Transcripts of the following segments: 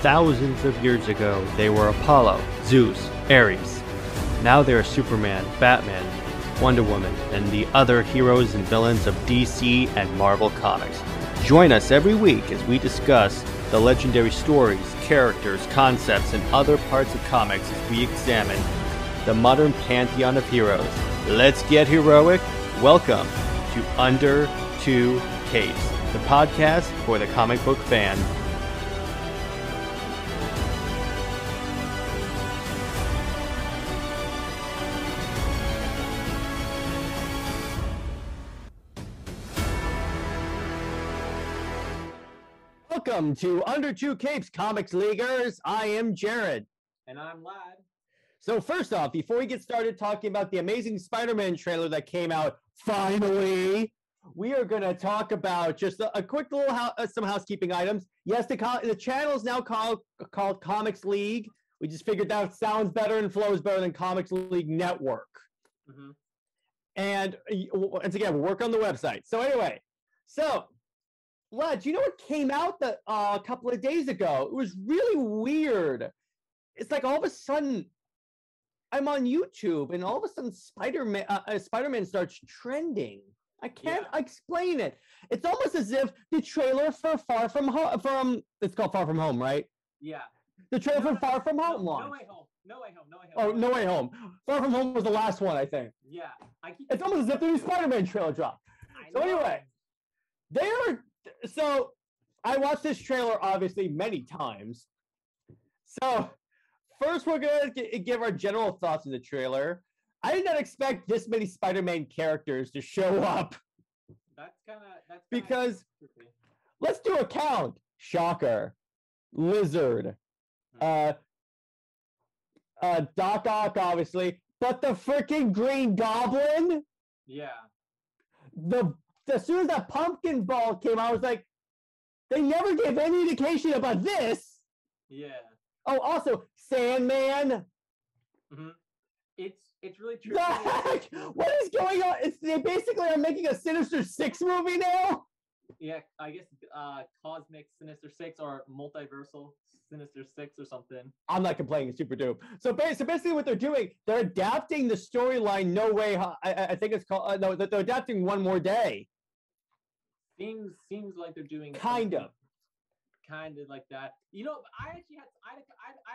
Thousands of years ago, they were Apollo, Zeus, Ares. Now they are Superman, Batman, Wonder Woman, and the other heroes and villains of DC and Marvel Comics. Join us every week as we discuss the legendary stories, characters, concepts, and other parts of comics as we examine the modern pantheon of heroes. Let's get heroic. Welcome to Under Two Capes, the podcast for the comic book fan. Welcome to Under Two Capes, Comics Leaguers. I am Jared. And I'm Lad. So first off, before we get started talking about the amazing Spider-Man trailer that came out, finally, we are going to talk about just a quick little some housekeeping items. Yes, the channel is now called Comics League. We just figured that sounds better and flows better than Comics League Network. Mm-hmm. And once again, we'll work on the website. So anyway, Lad, you know what came out a couple of days ago? It was really weird. It's like all of a sudden, I'm on YouTube, and all of a sudden, Spider-Man starts trending. I can't explain it. It's almost as if the trailer for Far From Home, it's called Far From Home, right? Yeah. The trailer for Far From Home launched. No Way Home. No Way Home. No Way Home. Oh, No Way Home. Far From Home was the last one, I think. Yeah. It's almost as if the new Spider-Man trailer dropped. So anyway, So I watched this trailer obviously many times. So first we're going to give our general thoughts of the trailer. I did not expect this many Spider-Man characters to show up. Because let's do a count. Shocker, Lizard, Doc Ock, obviously, but the freaking Green Goblin. Yeah. As soon as that pumpkin ball came out, I was like, they never gave any indication about this. Yeah. Oh, also, Sandman. Mm-hmm. It's really true. What is going on? They basically are making a Sinister Six movie now? Yeah, I guess Cosmic Sinister Six or Multiversal Sinister Six or something. I'm not complaining, it's super dope. So basically what they're doing, they're adapting the storyline No Way Home. I think it's called, no, they're adapting One More Day. Seems like they're doing kind of like that. You know, I actually had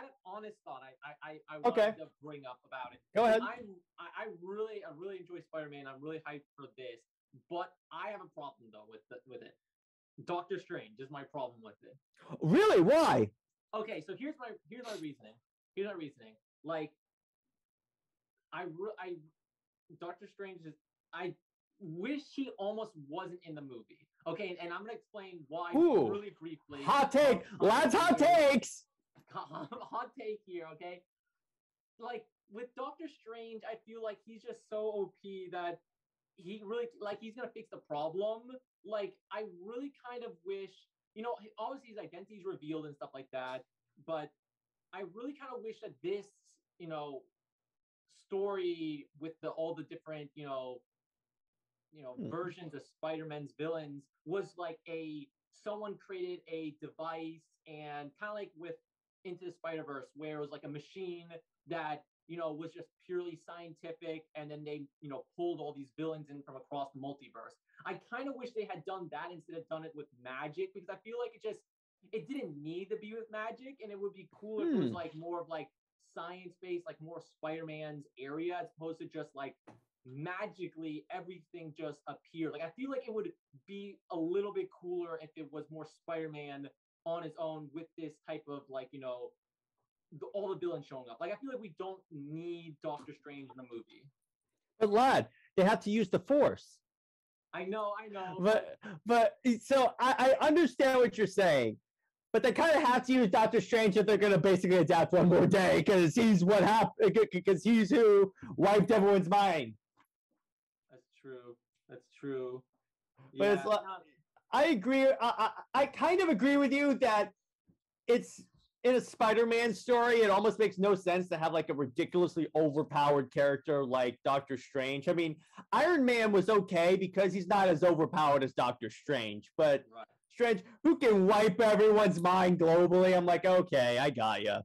an honest thought I okay. wanted to bring up about it. Go ahead. I really enjoy Spider-Man. I'm really hyped for this, but I have a problem though with it. Doctor Strange is my problem with it. Really? Why? Okay, so here's my reasoning. Like, Doctor Strange is I wish he almost wasn't in the movie. Okay, and I'm gonna explain why really briefly. Hot take. Lots hot takes. Hot take here, okay? Like with Doctor Strange, I feel like he's just so OP that he really he's gonna fix the problem. Like I really kind of wish, obviously his identity's revealed and stuff like that, but I really kind of wish that this, story with all the different, versions of Spider-Man's villains was like someone created a device, and kind of like with Into the Spider-Verse, where it was like a machine that, was just purely scientific, and then they, pulled all these villains in from across the multiverse. I kind of wish they had done that instead of done it with magic, because I feel like it didn't need to be with magic, and it would be cool if it was like more of like science-based, like more Spider-Man's area, as opposed to just like magically everything just appeared. Like I feel like it would be a little bit cooler if it was more Spider-Man on his own with this type of like, all the villains showing up. Like I feel like we don't need Doctor Strange in the movie. But lad, they have to use the Force. I know. But so I understand what you're saying, but they kind of have to use Doctor Strange if they're going to basically adapt One More Day, because he's what happened, because he's who wiped everyone's mind. That's true. But yeah, it's like, I agree. I kind of agree with you that it's in a Spider-Man story. It almost makes no sense to have like a ridiculously overpowered character like Doctor Strange. I mean, Iron Man was okay because he's not as overpowered as Doctor Strange, but Strange, who can wipe everyone's mind globally. I'm like, okay, I got you.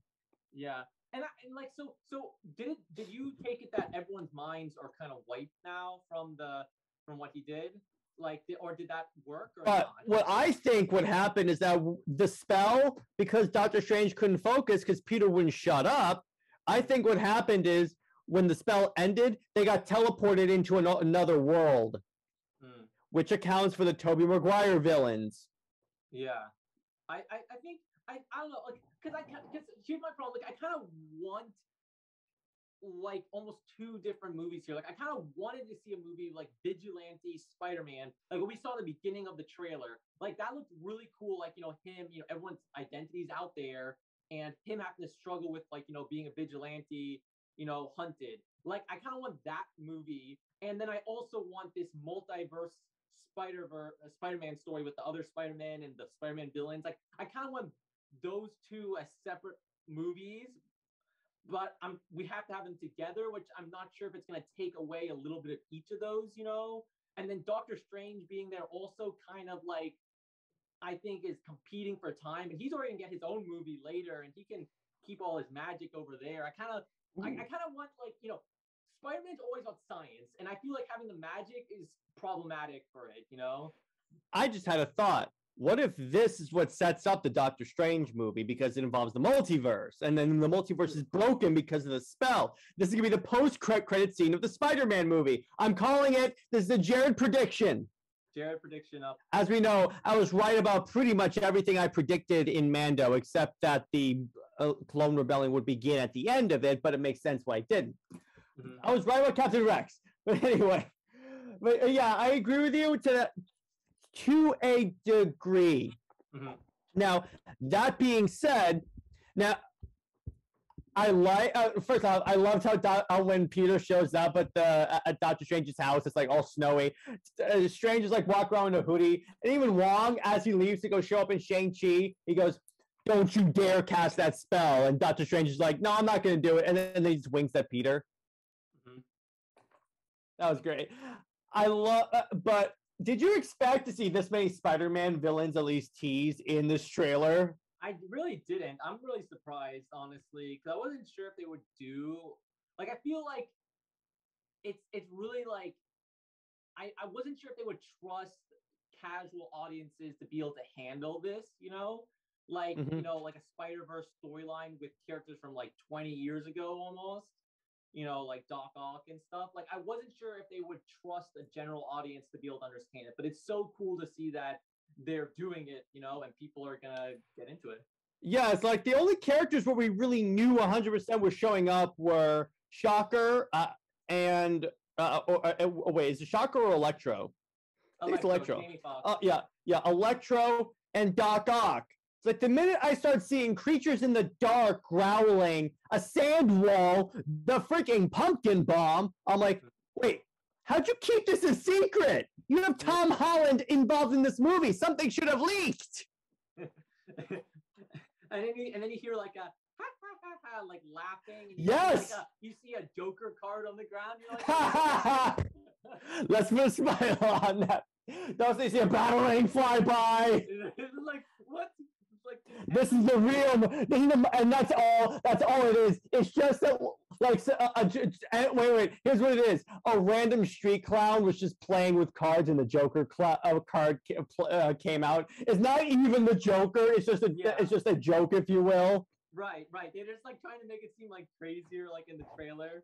Yeah. And like so did you take it that everyone's minds are kind of wiped now from what he did? Like, or did that work or not? What I think would happen is that the spell, because Doctor Strange couldn't focus because Peter wouldn't shut up, I think what happened is when the spell ended, they got teleported into another world, which accounts for the Tobey Maguire villains. Yeah. I think, I don't know, like, because here's my problem, like, I kind of want, like, almost two different movies here. Like, I kind of wanted to see a movie like Vigilante Spider-Man, like what we saw in the beginning of the trailer. Like, that looked really cool. Like, him, everyone's identity's out there, and him having to struggle with, like, being a vigilante, hunted. Like, I kind of want that movie, and then I also want this multiverse Spider-Man story with the other Spider-Man and the Spider-Man villains. Like, I kind of want those two as separate movies, but we have to have them together, which I'm not sure if it's going to take away a little bit of each of those, and then Doctor Strange being there also kind of like, I think, is competing for time, and he's already going to get his own movie later, and he can keep all his magic over there. I kind of want, like, Spider-Man's always about science, and I feel like having the magic is problematic for it, I just had a thought. What if this is what sets up the Doctor Strange movie, because it involves the multiverse, and then the multiverse is broken because of the spell? This is going to be the post-credit scene of the Spider-Man movie. I'm calling it. This is the Jared prediction. Jared prediction up. As we know, I was right about pretty much everything I predicted in Mando, except that the Clone Rebellion would begin at the end of it, but it makes sense why it didn't. I was right about Captain Rex. But anyway, yeah, I agree with you to a degree. Now, that being said, now I like first off, I loved how when Peter shows up at Doctor Strange's house, it's like all snowy. Strange is like walk around in a hoodie, and even Wong, as he leaves to go show up in Shang-Chi, he goes, "Don't you dare cast that spell!" And Doctor Strange is like, "No, I'm not going to do it," and then he just winks at Peter. That was great. I love, but did you expect to see this many Spider-Man villains at least teased in this trailer? I really didn't. I'm really surprised, honestly, because I wasn't sure if they would do. Like, I feel like it's really like I wasn't sure if they would trust casual audiences to be able to handle this. Like like a Spider-Verse storyline with characters from like 20 years ago almost. Like Doc Ock and stuff. Like, I wasn't sure if they would trust a general audience to be able to understand it, but it's so cool to see that they're doing it, and people are gonna get into it. Yeah, it's like the only characters where we really knew 100% were showing up were Shocker and wait, is it Shocker or Electro? I think it's Electro. Yeah, Electro and Doc Ock. It's like the minute I start seeing creatures in the dark growling, a sand wall, the freaking pumpkin bomb, I'm like, wait, how'd you keep this a secret? You have Tom Holland involved in this movie. Something should have leaked. and then you hear like a ha ha ha ha, like laughing. And yes. You see a Joker card on the ground. You're like, ha ha ha. Let's put a smile on that. Don't they see a batarang fly by? Like, what? This is the real, and that's all it is. It's just that, like, wait, here's what it is. A random street clown was just playing with cards, and the Joker card came out. It's not even the Joker. It's just a joke, if you will. Right. They're just like trying to make it seem like crazier, like in the trailer.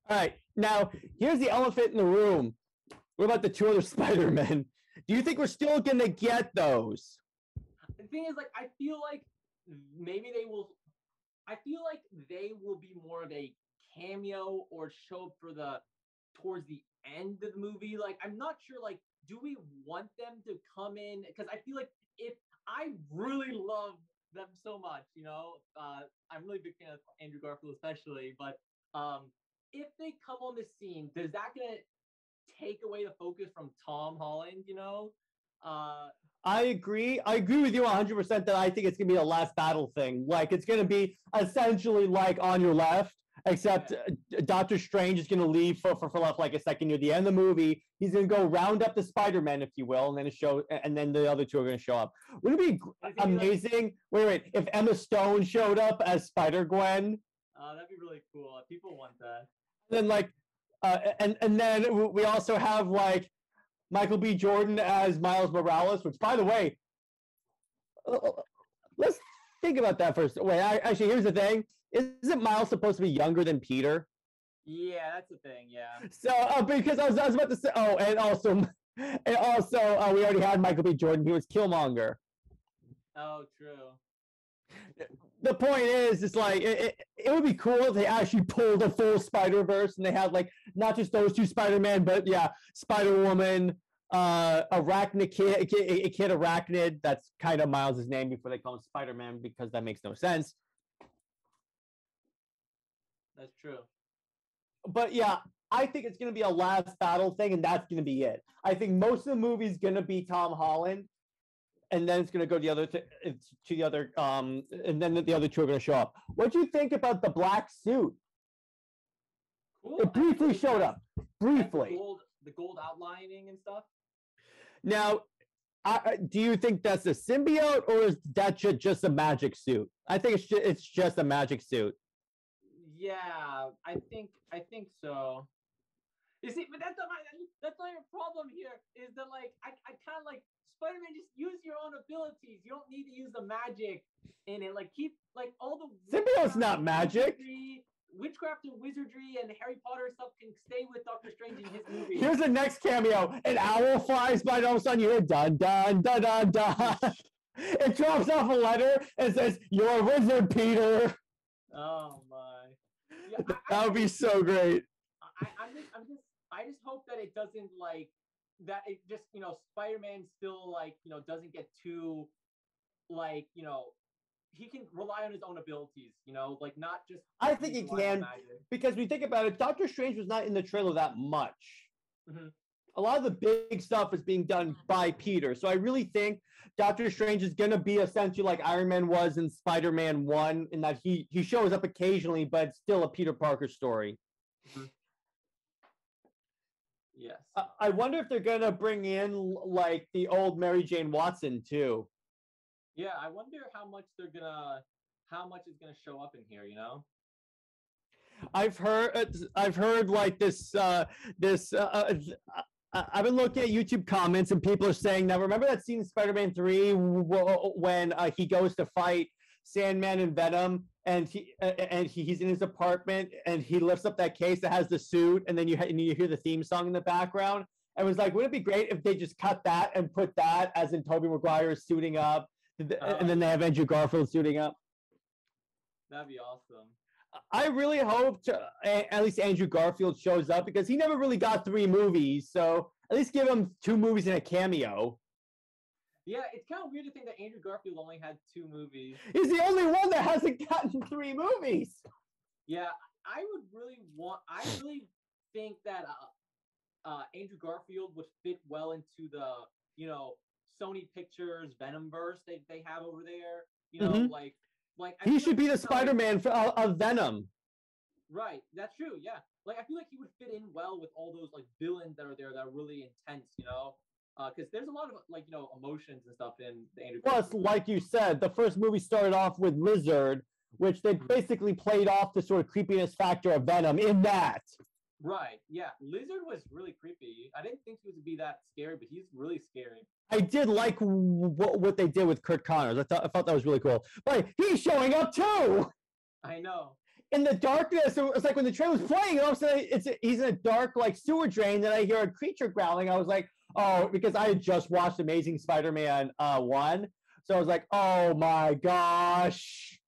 All right, now here's the elephant in the room. What about the two other Spider-Men? Do you think we're still gonna get those? The thing is, like, I feel like maybe they will. I feel like they will be more of a cameo or show up towards the end of the movie. Like, I'm not sure. Like, do we want them to come in? Because I feel like if I really love them so much, I'm really a big fan of Andrew Garfield especially. But if they come on the scene, does that gonna take away the focus from Tom Holland? I agree with you 100% that I think it's going to be a last battle thing. Like, it's going to be essentially like On Your Left, Except Doctor Strange is going to leave for like a second near the end of the movie. He's going to go round up the Spider-Man, if you will, and then the other two are going to show up. Wouldn't it be amazing? Wait, if Emma Stone showed up as Spider-Gwen? That'd be really cool. People want that. Then and then we also have like Michael B. Jordan as Miles Morales, which, by the way, let's think about that first. Wait, actually, here's the thing. Isn't Miles supposed to be younger than Peter? Yeah, that's the thing, yeah. So, because I was about to say, and also, we already had Michael B. Jordan. He was Killmonger. Oh, true. The point is, it's like, it would be cool if they actually pulled a full Spider-Verse and they had, like, not just those two Spider-Man, but, yeah, Spider-Woman, Arachnid Kid Arachnid. That's kind of Miles' name before they call him Spider-Man, because that makes no sense. That's true. But yeah, I think it's going to be a last battle thing, and that's going to be it. I think most of the movie is going to be Tom Holland, and then it's going to go to the other, and then the other two are going to show up. What do you think about the black suit? Cool. It briefly showed up. Briefly. The gold outlining and stuff. Now, do you think that's a symbiote, or is that just a magic suit? I think it's just a magic suit. Yeah, I think so. You see, but that's not your problem here. Is that like I kind of like Spider-Man? Just use your own abilities. You don't need to use the magic in it. Like keep like all the symbiote's not magic. Witchcraft and wizardry and Harry Potter stuff can stay with Doctor Strange in his movie. Here's the next cameo. An owl flies by, and all of a sudden you hear dun dun dun dun dun. It drops off a letter and says, "You're a wizard, Peter." Oh my. Yeah, that would be so great. I just hope that it doesn't like that. It just Spider-Man still like doesn't get too like he can rely on his own abilities. Like not just. I think he can because we think about it. Doctor Strange was not in the trailer that much. Mm-hmm. A lot of the big stuff is being done by Peter, so I really think Doctor Strange is going to be essentially like Iron Man was in Spider-Man 1, in that he shows up occasionally, but it's still a Peter Parker story. Mm-hmm. Yes. I wonder if they're going to bring in like the old Mary Jane Watson too. Yeah, I wonder how much is gonna show up in here. I've heard like this. I've been looking at YouTube comments, and people are saying, now remember that scene in Spider-Man 3 when he goes to fight Sandman and Venom, and he's in his apartment, and he lifts up that case that has the suit, and then you hear the theme song in the background. I was like, wouldn't it be great if they just cut that and put that as in Tobey Maguire suiting up, and then they have Andrew Garfield suiting up? That'd be awesome. I really hope at least Andrew Garfield shows up, because he never really got 3 movies. So at least give him 2 movies and a cameo. Yeah, it's kind of weird to think that Andrew Garfield only had 2 movies. He's the only one that hasn't gotten 3 movies. Yeah, I really think that Andrew Garfield would fit well into the Sony Pictures Venomverse they have over there. Like he should be the Spider-Man of Venom. Right, that's true. Yeah, like I feel like he would fit in well with all those like villains that are there that are really intense. Because there's a lot of emotions and stuff in the Andrew. Plus, like you said, the first movie started off with Lizard, which they basically played off the sort of creepiness factor of Venom in that. Right. Yeah. Lizard was really creepy. I didn't think he was to be that scary, but he's really scary. I did like what they did with Kurt Connors. I thought that was really cool. But he's showing up too. I know. In the darkness, it was like when the train was playing, and all of a sudden he's in a dark like sewer drain. Then I hear a creature growling. I was like, oh, because I had just watched Amazing Spider-Man 1, so I was like, oh my gosh,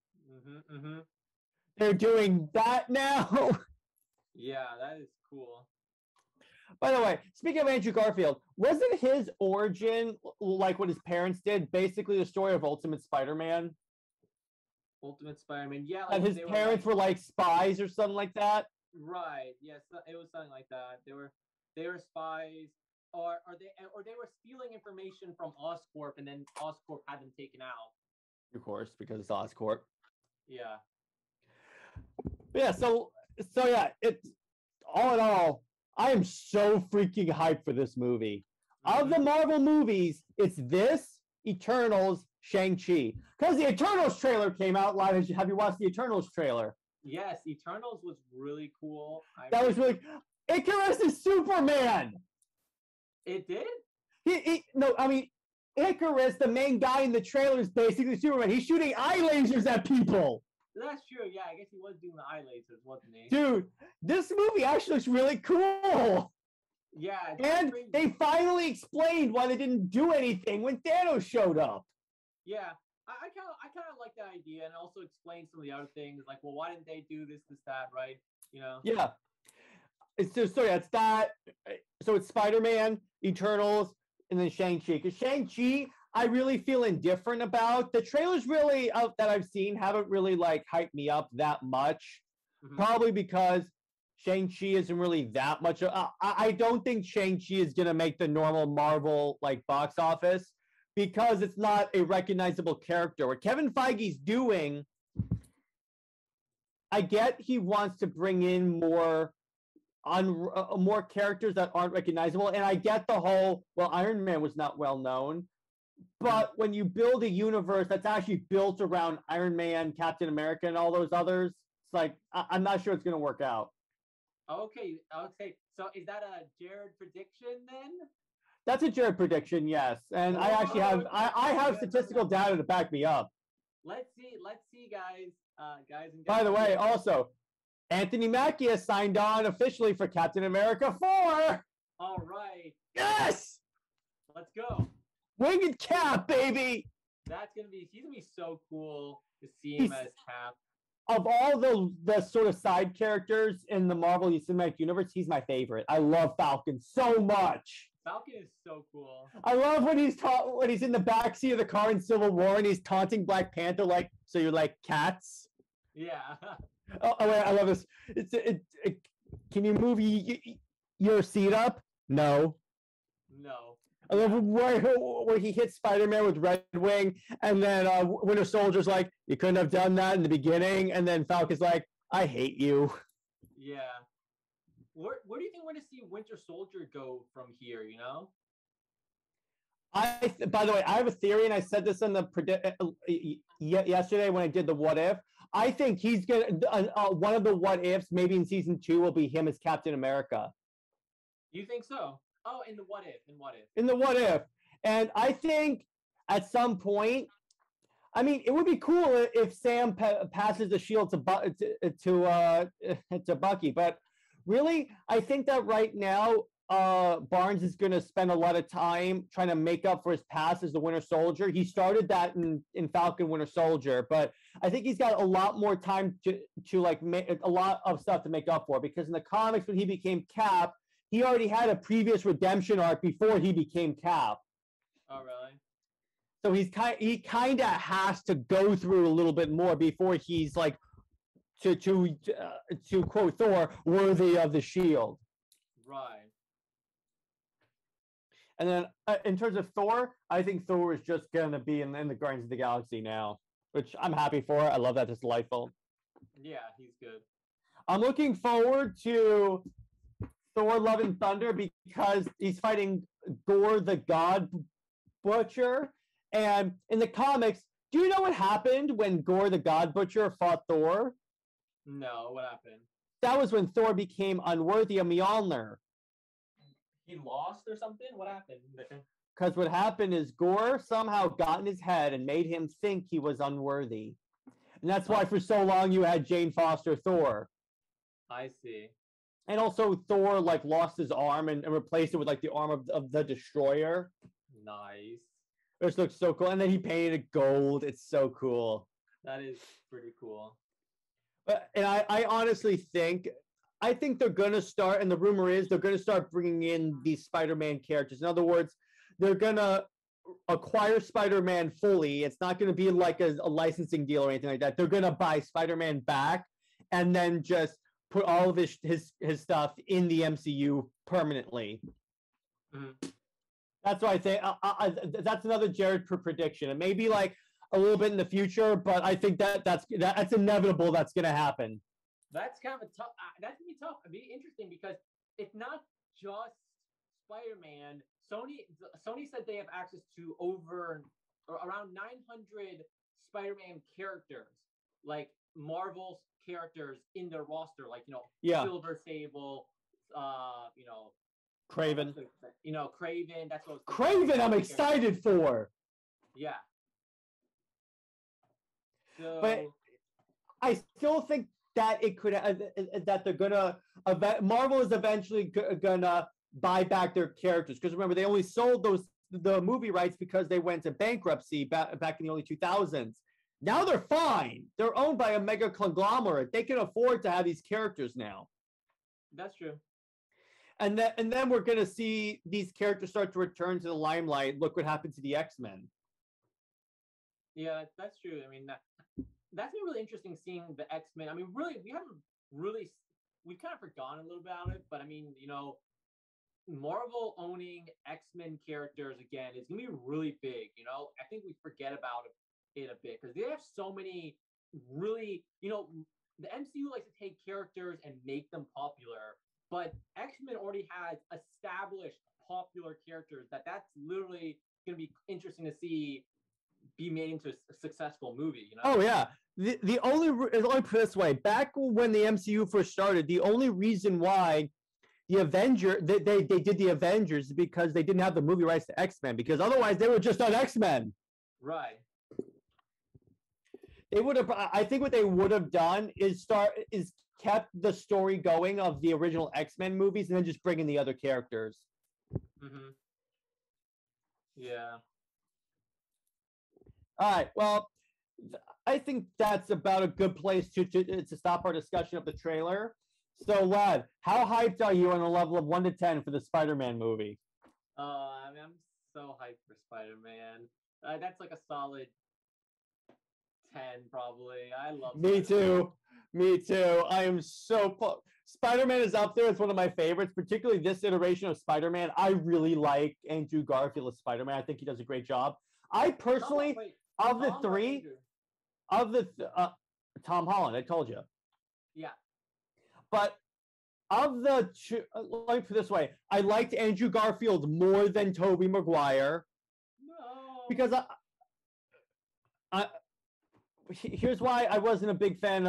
they're doing that now. Yeah, that is cool. By the way, speaking of Andrew Garfield, wasn't his origin like what his parents did? Basically, the story of Ultimate Spider-Man. Ultimate Spider-Man, yeah. Like, and his parents were like spies or something like that. Right. Yes, it was something like that. They were spies, or they were stealing information from Oscorp, and then Oscorp had them taken out. Of course, because it's Oscorp. Yeah. Yeah. So So yeah, it's all in all, I am so freaking hyped for this movie. Of the Marvel movies, it's this, Eternals, Shang-Chi. Because the Eternals trailer came out live. Have you watched the Eternals trailer? Yes, Eternals was really cool. That was really. Icarus is Superman. It did? No, I mean, Icarus, the main guy in the trailer, is basically Superman. He's shooting eye lasers at people. That's true. Yeah, I guess he was doing the eye lasers, wasn't he? Dude, this movie actually looks really cool. Yeah. And they finally explained why they didn't do anything when Thanos showed up. Yeah. I kind of like that idea, and also explain some of the other things, like, well, why didn't they do this, that, right? You know? Yeah. It's just, so yeah, it's that. So it's Spider-Man, Eternals, and then Shang-Chi. Because Shang-Chi, I really feel indifferent about. The trailers really that I've seen haven't really like hyped me up that much. Probably because Shang-Chi isn't really that much. I don't think Shang-Chi is going to make the normal Marvel like box office because it's not a recognizable character. What Kevin Feige's doing, I get he wants to bring in more characters that aren't recognizable, and I get the whole, well, Iron Man was not well known, but when you build a universe that's actually built around Iron Man, Captain America, and all those others, it's like I'm not sure it's going to work out. Okay. So is that a Jared prediction then? That's a Jared prediction, yes, and I actually have I have statistical data to back me up. Let's see, guys, guys and By the way, also, Anthony Mackie has signed on officially for Captain America 4. All right. Yes. Let's go. Winged Cap, baby. He's gonna be so cool to see him as Cap. Of all the sort of side characters in the Marvel Cinematic Universe, he's my favorite. I love Falcon so much. Falcon is so cool. I love when he's in the backseat of the car in Civil War and he's taunting Black Panther like, so you're like cats? Yeah. Oh wait, I love this. Can you move your seat up? No. I love where he hits Spider-Man with Red Wing, and then Winter Soldier's like, you couldn't have done that in the beginning, and then Falcon's like, I hate you. Yeah. Where do you think we're going to see Winter Soldier go from here, you know? By the way, I have a theory, and I said this in the yesterday when I did the what if. I think he's gonna one of the what ifs, maybe in season 2, will be him as Captain America. You think so? Oh, in the what if? In the what if, and I think at some point, I mean, it would be cool if Sam passes the shield to Bucky, but really, I think that right now, Barnes is going to spend a lot of time trying to make up for his past as the Winter Soldier. He started that in Falcon Winter Soldier, but I think he's got a lot more time to like make a lot of stuff to make up for, because in the comics when he became Cap, he already had a previous redemption arc before he became Cap. Oh, really? So he kind of has to go through a little bit more before he's like, to quote Thor, worthy of the shield. Right. And then in terms of Thor, I think Thor is just going to be in the Guardians of the Galaxy now, which I'm happy for. I love that. It's delightful. Yeah, he's good. I'm looking forward to Thor Love and Thunder because he's fighting Gore the God Butcher. And in the comics, do you know what happened when Gore the God Butcher fought Thor? No, what happened? That was when Thor became unworthy of Mjolnir. He lost or something? What happened? Because what happened is Gore somehow got in his head and made him think he was unworthy. And that's why for so long you had Jane Foster Thor. I see. And also Thor like lost his arm and replaced it with like the arm of the Destroyer. Nice. Which looks so cool. And then he painted it gold. It's so cool. That is pretty cool. And I honestly think, they're going to start, and the rumor is they're going to start bringing in these Spider-Man characters. In other words, they're going to acquire Spider-Man fully. It's not going to be like a licensing deal or anything like that. They're going to buy Spider-Man back and then just put all of his stuff in the MCU permanently. Mm-hmm. That's what I think. That's another Jared prediction. It may be like a little bit in the future, but I think that's inevitable. That's going to happen. That's kind of a tough. That's gonna be tough. It'd be interesting because it's not just Spider-Man. Sony said they have access to over or around 900 Spider-Man characters, like Marvel's characters in their roster, like Yeah, Silver Sable, you know, Craven. Craven. That's what I was Craven, I'm excited for. Yeah. So, But I still think that it could that they're gonna Marvel is eventually gonna buy back their characters, because remember they only sold the movie rights because they went to bankruptcy back in the early 2000s. Now they're fine. They're owned by a mega conglomerate. They can afford to have these characters now. That's true. And then we're gonna see these characters start to return to the limelight. Look what happened to the X-Men. Yeah, that's true. I mean, that's been really interesting seeing the X-Men. I mean, really, we've kind of forgotten a little bit about it, but I mean, Marvel owning X-Men characters again is gonna be really big. I think we forget about it a bit because they have so many really, the MCU likes to take characters and make them popular, but X-Men already has established popular characters that's literally gonna be interesting to see be made into a successful movie. Oh yeah. The only let me put it this way: back when the MCU first started, the only reason why they did the Avengers is because they didn't have the movie rights to X-Men, because otherwise they were just on X-Men. Right. They would have. I think what they would have done is kept the story going of the original X-Men movies and then just bring in the other characters. Mm-hmm. Yeah. All right. Well, I think that's about a good place to stop our discussion of the trailer. So, Lad, how hyped are you on a level of 1 to 10 for the Spider-Man movie? I mean, I'm so hyped for Spider-Man. That's like a solid 10, probably. I love. Me too. Me too. I am so. Spider-Man is up there. It's one of my favorites, particularly this iteration of Spider-Man. I really like Andrew Garfield as Spider-Man. I think he does a great job. I personally, of the three, Tom Holland, I told you. Yeah. But of the two, let me put it this way: I liked Andrew Garfield more than Tobey Maguire. No. Because here's why I wasn't a big fan.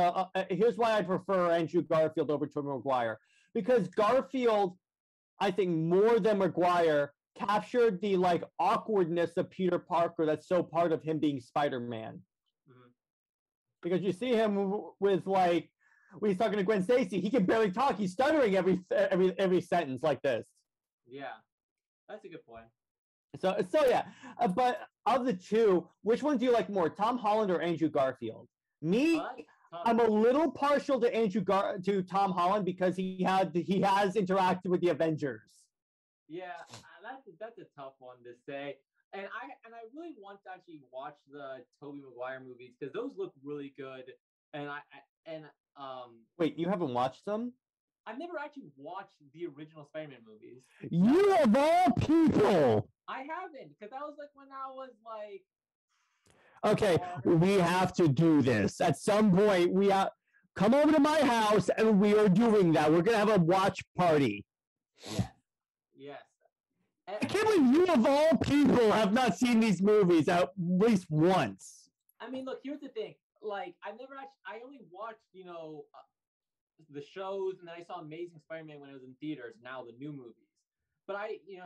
Here's why I prefer Andrew Garfield over Tobey Maguire. Because Garfield, I think more than Maguire, captured the awkwardness of Peter Parker that's so part of him being Spider-Man. Mm-hmm. Because you see him with when he's talking to Gwen Stacy, he can barely talk. He's stuttering every sentence like this. Yeah, that's a good point. So yeah, but of the two, which one do you like more, Tom Holland or Andrew Garfield? Me, I'm a little partial to Tom Holland because he has interacted with the Avengers. Yeah, that's a tough one to say, and I really want to actually watch the Tobey Maguire movies because those look really good, and Wait, you haven't watched them? I've never actually watched the original Spider-Man movies. You of all people! I haven't, because that was when I was Okay, we have to do this. At some point, come over to my house and we are doing that. We're going to have a watch party. Yes. I can't believe you of all people have not seen these movies at least once. I mean, look, here's the thing. I only watched, the shows, and then I saw Amazing Spider-Man when it was in theaters, now the new movies. But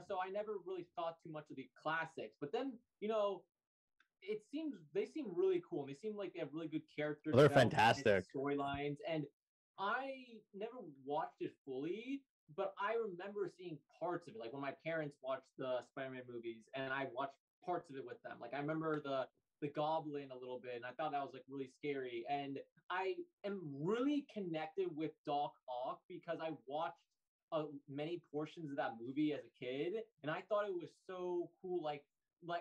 so I never really thought too much of the classics. But then, they seem really cool. And they seem like they have really good characters. They're fantastic. Storylines. And I never watched it fully, but I remember seeing parts of it. Like when my parents watched the Spider-Man movies, and I watched parts of it with them. Like I remember the Goblin a little bit, and I thought that was really scary. And I am really connected with Doc Ock because I watched many portions of that movie as a kid, and I thought it was so cool. Like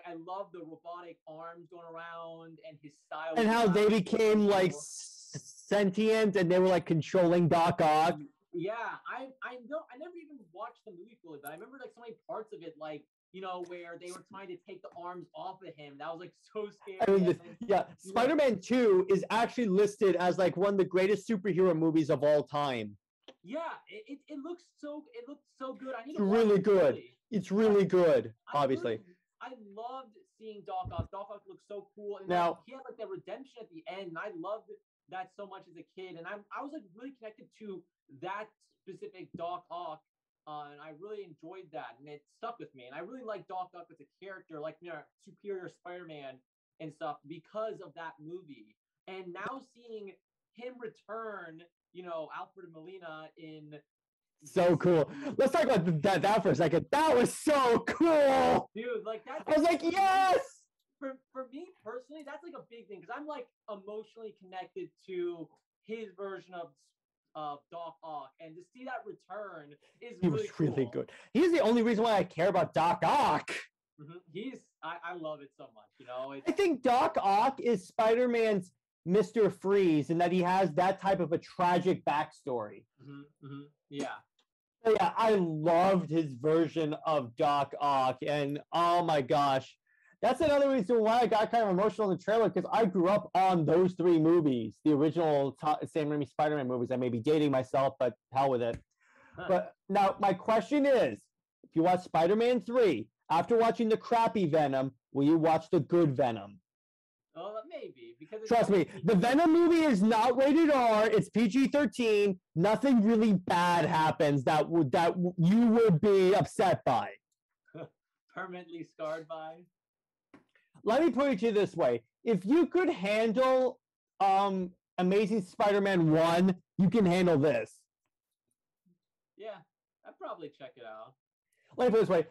I love the robotic arms going around and his style, and how they became sentient, and they were controlling Doc Ock. Yeah, I know. I never even watched the movie fully, but I remember so many parts of it, where they were trying to take the arms off of him. That was like so scary. I mean, yeah, Spider-Man 2 is actually listed as like one of the greatest superhero movies of all time. Yeah, it looks so good. I need It's to watch really it, good. really. It's really good, obviously. I loved seeing Doc Ock. Doc Ock looked so cool. And now he had like that redemption at the end, and I loved that so much as a kid. And I was like really connected to that specific Doc Ock. And I really enjoyed that, and it stuck with me. And I really like Doc Ock as a character, like Superior Spider-Man and stuff, because of that movie. And now seeing him return, Alfred Molina in. So cool. Let's talk about that for a second. That was so cool, dude. Like that. I was like, yes. For me personally, that's like a big thing because I'm like emotionally connected to his version of Doc Ock, and to see that return is really cool. Really good. He's the only reason why I care about Doc Ock. Mm-hmm. I love it so much. I think Doc Ock is Spider-Man's Mr. Freeze, in that he has that type of a tragic backstory. Yeah. So yeah, I loved his version of Doc Ock, and oh my gosh, that's another reason why I got kind of emotional in the trailer, because I grew up on those 3 movies, the original Sam Raimi Spider-Man movies. I may be dating myself, but hell with it. But now my question is, if you watch Spider-Man 3, after watching the crappy Venom, will you watch the good Venom? Oh, maybe. Because trust me, the Venom movie is not rated R. It's PG-13. Nothing really bad happens that you would be upset by. Permanently scarred by. Let me put it to you this way: if you could handle Amazing Spider-Man 1, you can handle this. Yeah, I'd probably check it out. Let me put it this way: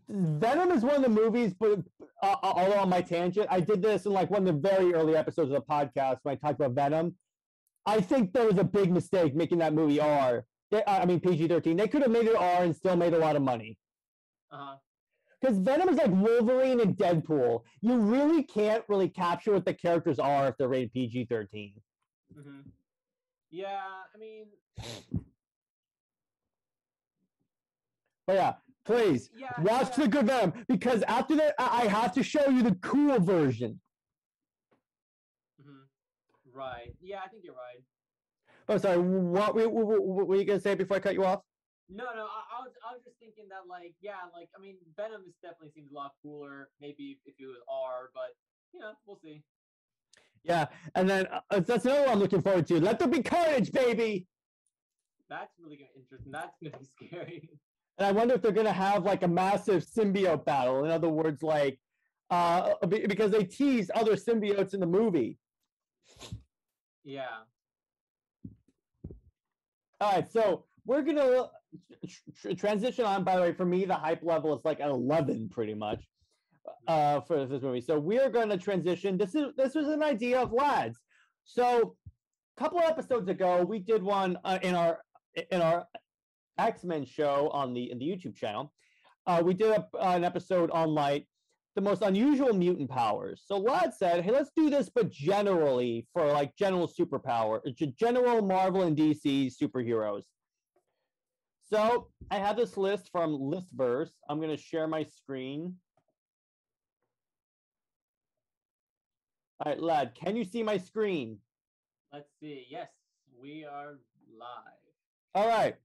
Venom is one of the movies, but although on my tangent, I did this in like one of the very early episodes of the podcast when I talked about Venom. I think there was a big mistake making that movie R. PG-13. They could have made it R and still made a lot of money. Because Venom is like Wolverine and Deadpool. You really can't really capture what the characters are if they're rated PG-13. Yeah, I mean. But yeah, please watch the good Venom, because after that, I have to show you the cool version. Right. Yeah, I think you're right. Oh, sorry. What were you gonna say before I cut you off? No. I was just thinking that, like, Venom definitely seems a lot cooler. Maybe if it was R, but we'll see. Yeah, and then that's another one I'm looking forward to. Let there be carnage, baby. That's really interesting. That's gonna be scary. And I wonder if they're gonna have like a massive symbiote battle. In other words, like, because they tease other symbiotes in the movie. Yeah. All right, so we're gonna transition on. By the way, for me, the hype level is like an 11, pretty much, for this movie. So we are going to transition. This was an idea of Lad's. So a couple of episodes ago, we did one in our X-Men show on in the YouTube channel. We did an episode on like the most unusual mutant powers. So Lad said, hey, let's do this, but generally for like general superpower, general Marvel and DC superheroes. So I have this list from Listverse. I'm going to share my screen. All right, Lad, can you see my screen? Let's see. Yes, we are live. All right.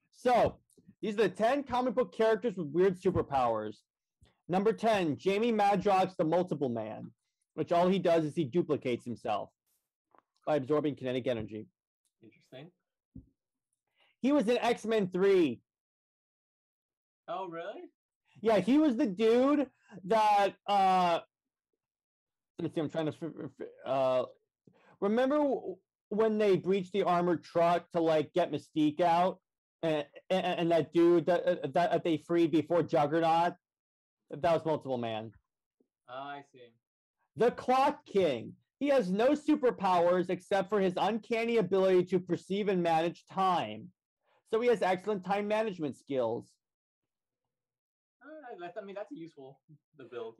So these are the 10 comic book characters with weird superpowers. Number 10, Jamie Madrox, the Multiple Man, which all he does is he duplicates himself by absorbing kinetic energy. Interesting. He was in X-Men 3. Oh, really? Yeah, he was the dude that, let's see, I'm trying to, remember when they breached the armored truck to, like, get Mystique out? And that dude that they freed before Juggernaut? That was Multiple Man. Oh, I see. The Clock King. He has no superpowers except for his uncanny ability to perceive and manage time. So he has excellent time management skills. That's a useful ability.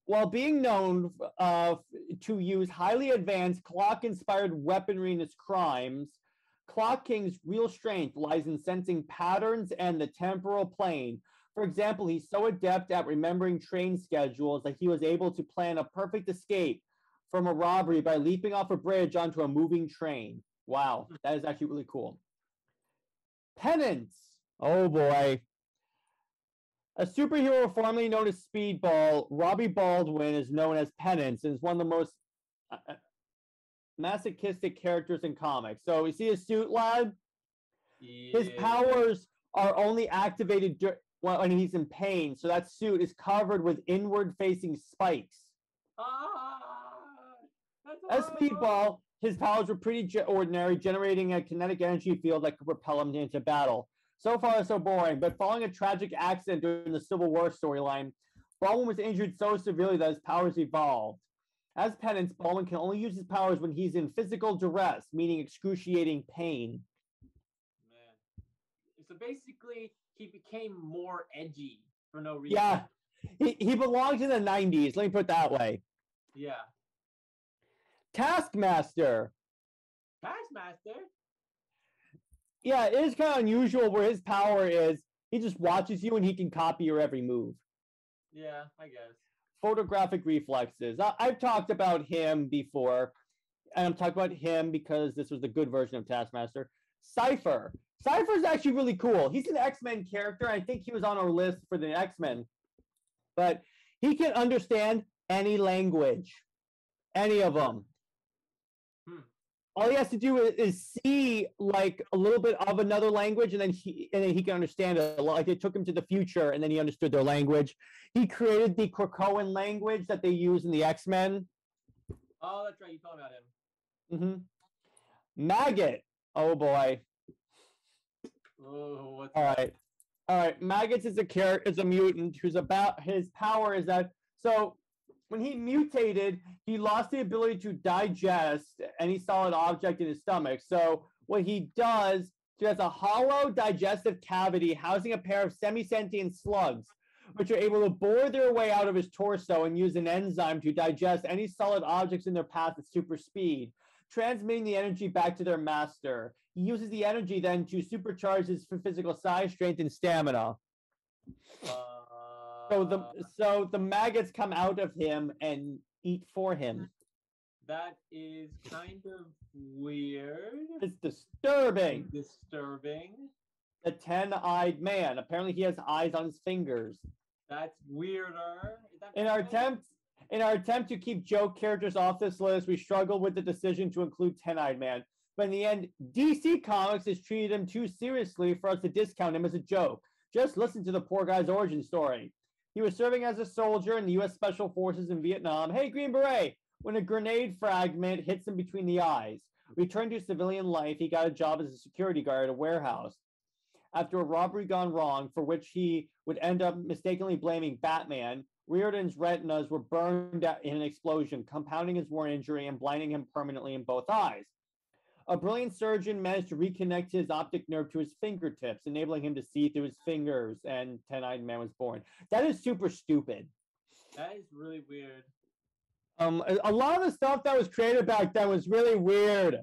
While being known to use highly advanced clock-inspired weaponry in his crimes, Clock King's real strength lies in sensing patterns and the temporal plane, For example, he's so adept at remembering train schedules that he was able to plan a perfect escape from a robbery by leaping off a bridge onto a moving train. Wow, that is actually really cool. Penance. Oh boy. A superhero formerly known as Speedball, Robbie Baldwin is known as Penance and is one of the most masochistic characters in comics. So you see his suit, lad? Yeah. His powers are only activated when he's in pain, so that suit is covered with inward-facing spikes. As Speedball, his powers were pretty ordinary, generating a kinetic energy field that could propel him into battle. So far, so boring, but following a tragic accident during the Civil War storyline, Baldwin was injured so severely that his powers evolved. As Penance, Baldwin can only use his powers when he's in physical duress, meaning excruciating pain. Man. So basically, he became more edgy for no reason. Yeah, he belongs in the 90s, let me put it that way. Yeah. Taskmaster. Taskmaster? Yeah, it is kind of unusual where his power is he just watches you and he can copy your every move. Yeah, I guess. Photographic reflexes. I've talked about him before, and I'm talking about him because this was the good version of Taskmaster. Cypher. Cypher is actually really cool. He's an X-Men character. I think he was on our list for the X-Men. But he can understand any language, any of them. All he has to do is see like a little bit of another language, and then he can understand it. Like it took him to the future, and then he understood their language. He created the Krakoan language that they use in the X-Men. Oh, that's right. You told about him. Maggot. Oh boy. Oh, what's all right. Maggots is a mutant who's about his power is that so. When he mutated, he lost the ability to digest any solid object in his stomach. So what he does, he has a hollow digestive cavity housing a pair of semi-sentient slugs, which are able to bore their way out of his torso and use an enzyme to digest any solid objects in their path at super speed, transmitting the energy back to their master. He uses the energy then to supercharge his physical size, strength, and stamina. So the maggots come out of him and eat for him. That is kind of weird. It's disturbing. The 10-eyed man. Apparently he has eyes on his fingers. That's weirder. In our attempt to keep joke characters off this list, we struggled with the decision to include 10-eyed man. But in the end, DC Comics has treated him too seriously for us to discount him as a joke. Just listen to the poor guy's origin story. He was serving as a soldier in the U.S. Special Forces in Vietnam. Hey, Green Beret! When a grenade fragment hits him between the eyes. Returned to civilian life, he got a job as a security guard at a warehouse. After a robbery gone wrong, for which he would end up mistakenly blaming Batman, Riordan's retinas were burned in an explosion, compounding his war injury and blinding him permanently in both eyes. A brilliant surgeon managed to reconnect his optic nerve to his fingertips, enabling him to see through his fingers, and 10-eyed man was born. That is super stupid. That is really weird. A lot of the stuff that was created back then was really weird.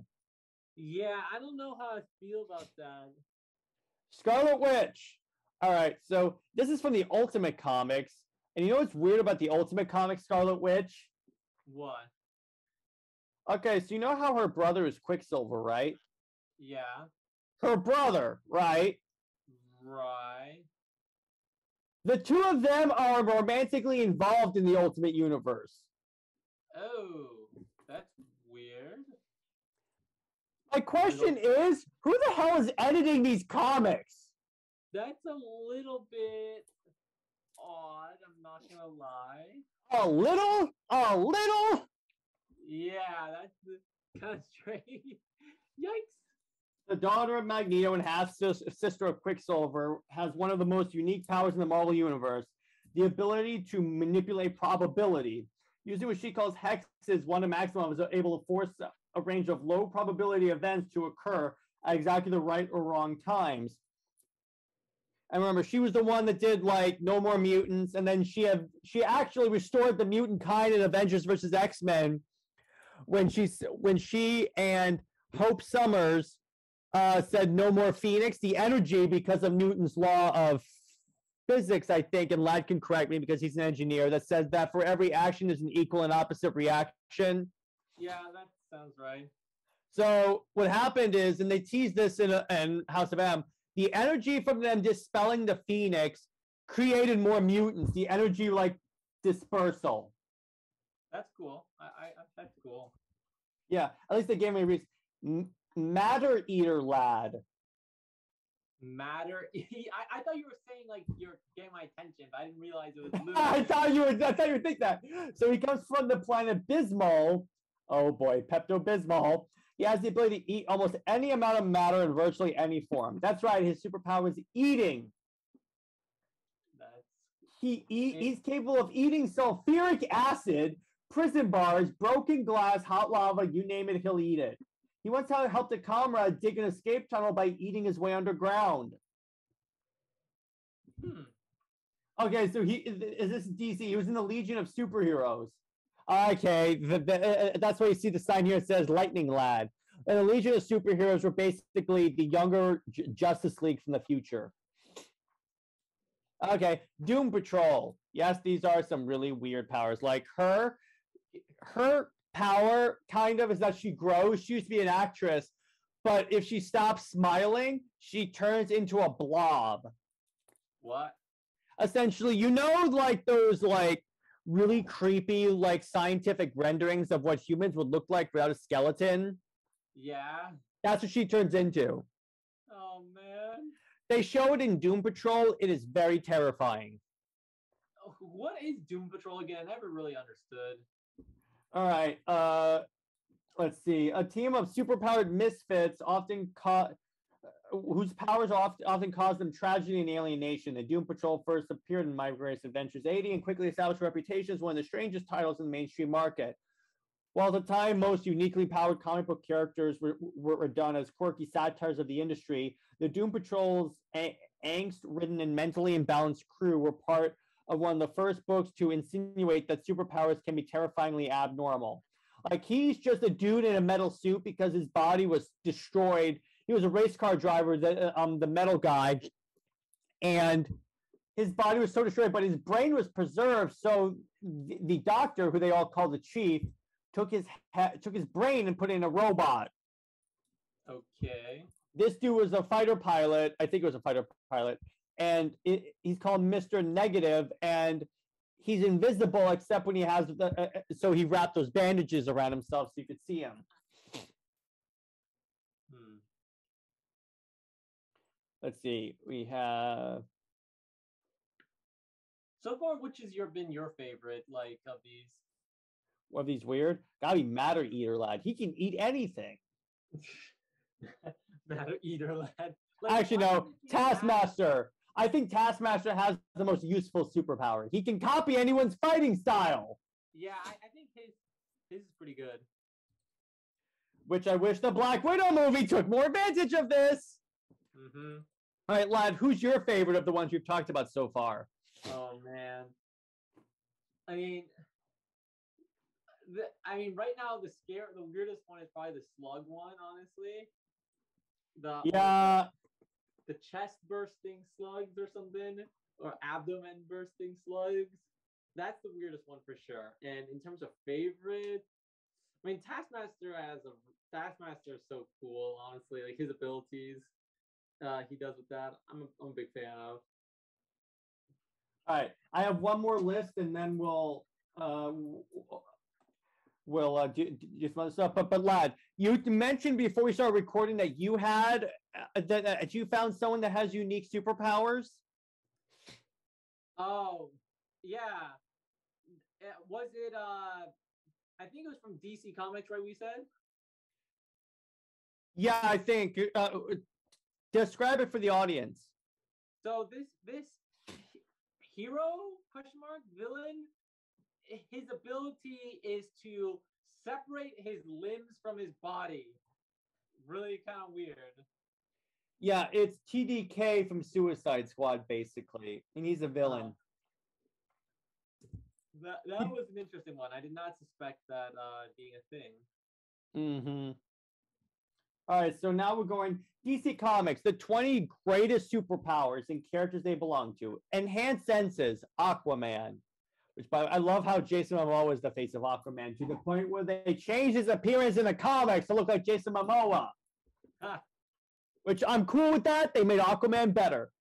Yeah, I don't know how I feel about that. Scarlet Witch. All right, so this is from the Ultimate Comics. And you know what's weird about the Ultimate Comics Scarlet Witch? What? Okay, so you know how her brother is Quicksilver, right? Yeah. Her brother, right? Right. The two of them are romantically involved in the Ultimate Universe. Oh, that's weird. My question is, who the hell is editing these comics? That's a little bit odd, I'm not gonna lie. A little? A little? Yeah, that's kind of strange. Yikes. The daughter of Magneto and half-sister of Quicksilver has one of the most unique powers in the Marvel Universe, the ability to manipulate probability. Using what she calls hexes, Wanda Maximoff is able to force a range of low probability events to occur at exactly the right or wrong times. And remember, she was the one that did like No More Mutants, and then she actually restored the mutant kind in Avengers vs. X-Men when she and Hope Summers said no more Phoenix, the energy because of Newton's law of physics, I think, and Lad can correct me because he's an engineer, that says that for every action there's an equal and opposite reaction. Yeah, that sounds right. So what happened is, and they teased this in House of M, the energy from them dispelling the Phoenix created more mutants. The energy like dispersal. That's cool. That's cool. Yeah, at least they gave me a reason. Matter Eater Lad. Matter. I thought you were saying like you're getting my attention, but I didn't realize it was. Literally... I thought you would think that. So he comes from the planet Bismol. Oh boy, Pepto Bismol. He has the ability to eat almost any amount of matter in virtually any form. That's right. His superpower is eating. He's capable of eating sulfuric acid, prison bars, broken glass, hot lava, you name it, he'll eat it. He once helped a comrade dig an escape tunnel by eating his way underground. Okay, so is this DC? He was in the Legion of Superheroes. Okay, that's why you see the sign here. It says Lightning Lad. And the Legion of Superheroes were basically the younger Justice League from the future. Okay, Doom Patrol. Yes, these are some really weird powers. Like her power kind of is that she grows. She used to be an actress, but if she stops smiling, she turns into a blob. What? Essentially, you know, like those like really creepy like scientific renderings of what humans would look like without a skeleton. Yeah. That's what she turns into. Oh man. They show it in Doom Patrol. It is very terrifying. What is Doom Patrol again? I never really understood. All right. Let's see. A team of superpowered misfits whose powers often cause them tragedy and alienation. The Doom Patrol first appeared in My Greatest Adventures 80 and quickly established a reputation as one of the strangest titles in the mainstream market. While at the time most uniquely powered comic book characters were done as quirky satires of the industry, the Doom Patrol's angst-ridden and mentally imbalanced crew were part of one of the first books to insinuate that superpowers can be terrifyingly abnormal. Like, he's just a dude in a metal suit because his body was destroyed. He was a race car driver, the metal guy, and his body was so destroyed, but his brain was preserved. So the doctor, who they all call the chief, took his brain and put it in a robot. Okay. This dude was a fighter pilot. I think it was a fighter pilot. And he's called Mr. Negative, and he's invisible except when he has so he wrapped those bandages around himself so you could see him. Let's see. We have. So far, which has been your favorite, like, of these? What, these weird? Gotta be Matter Eater Lad. He can eat anything. Matter Eater Lad. Like, actually, no. Taskmaster. I think Taskmaster has the most useful superpower. He can copy anyone's fighting style. Yeah, I think his is pretty good. Which I wish the Black Widow movie took more advantage of this. Mm-hmm. All right, Lad, who's your favorite of the ones we've talked about so far? Oh, man. I mean, right now, the weirdest one is probably the slug one, honestly. The chest bursting slugs or something, or abdomen bursting slugs. That's the weirdest one for sure. And in terms of favorite, I mean, Taskmaster is so cool, honestly. Like, his abilities he does with that, I'm a big fan of. All right, I have one more list, and then we'll do some other stuff. But Lad, you mentioned before we started recording that you had that you found someone that has unique superpowers. Oh, yeah. Was it? I think it was from DC Comics, right? We said. Yeah, I think. Describe it for the audience. So this hero villain, his ability is to separate his limbs from his body. Really kind of weird. Yeah, it's TDK from Suicide Squad, basically, and he's a villain. That was an interesting one. I did not suspect that being a thing. Mm-hmm. All right, so now we're going DC Comics, the 20 greatest superpowers and characters they belong to. Enhanced senses, Aquaman. Which, by I love how Jason Momoa is the face of Aquaman to the point where they changed his appearance in the comics to look like Jason Momoa. Which I'm cool with that. They made Aquaman better.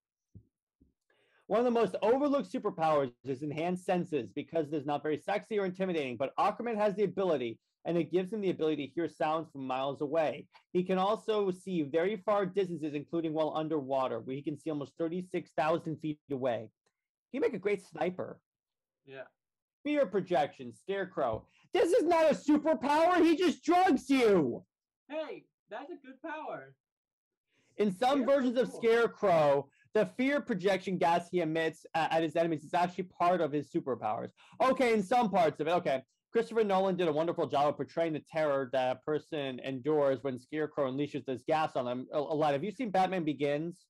One of the most overlooked superpowers is enhanced senses because it's not very sexy or intimidating, but Aquaman has the ability, and it gives him the ability to hear sounds from miles away. He can also see very far distances, including while underwater, where he can see almost 36,000 feet away. He'd make a great sniper. Yeah. Fear projection, Scarecrow. This is not a superpower. He just drugs you. Hey, that's a good power. In some versions of cool. Scarecrow, the fear projection gas he emits at his enemies is actually part of his superpowers. Okay, in some parts of it. Okay. Christopher Nolan did a wonderful job of portraying the terror that a person endures when Scarecrow unleashes this gas on them. A lot. Have you seen Batman Begins?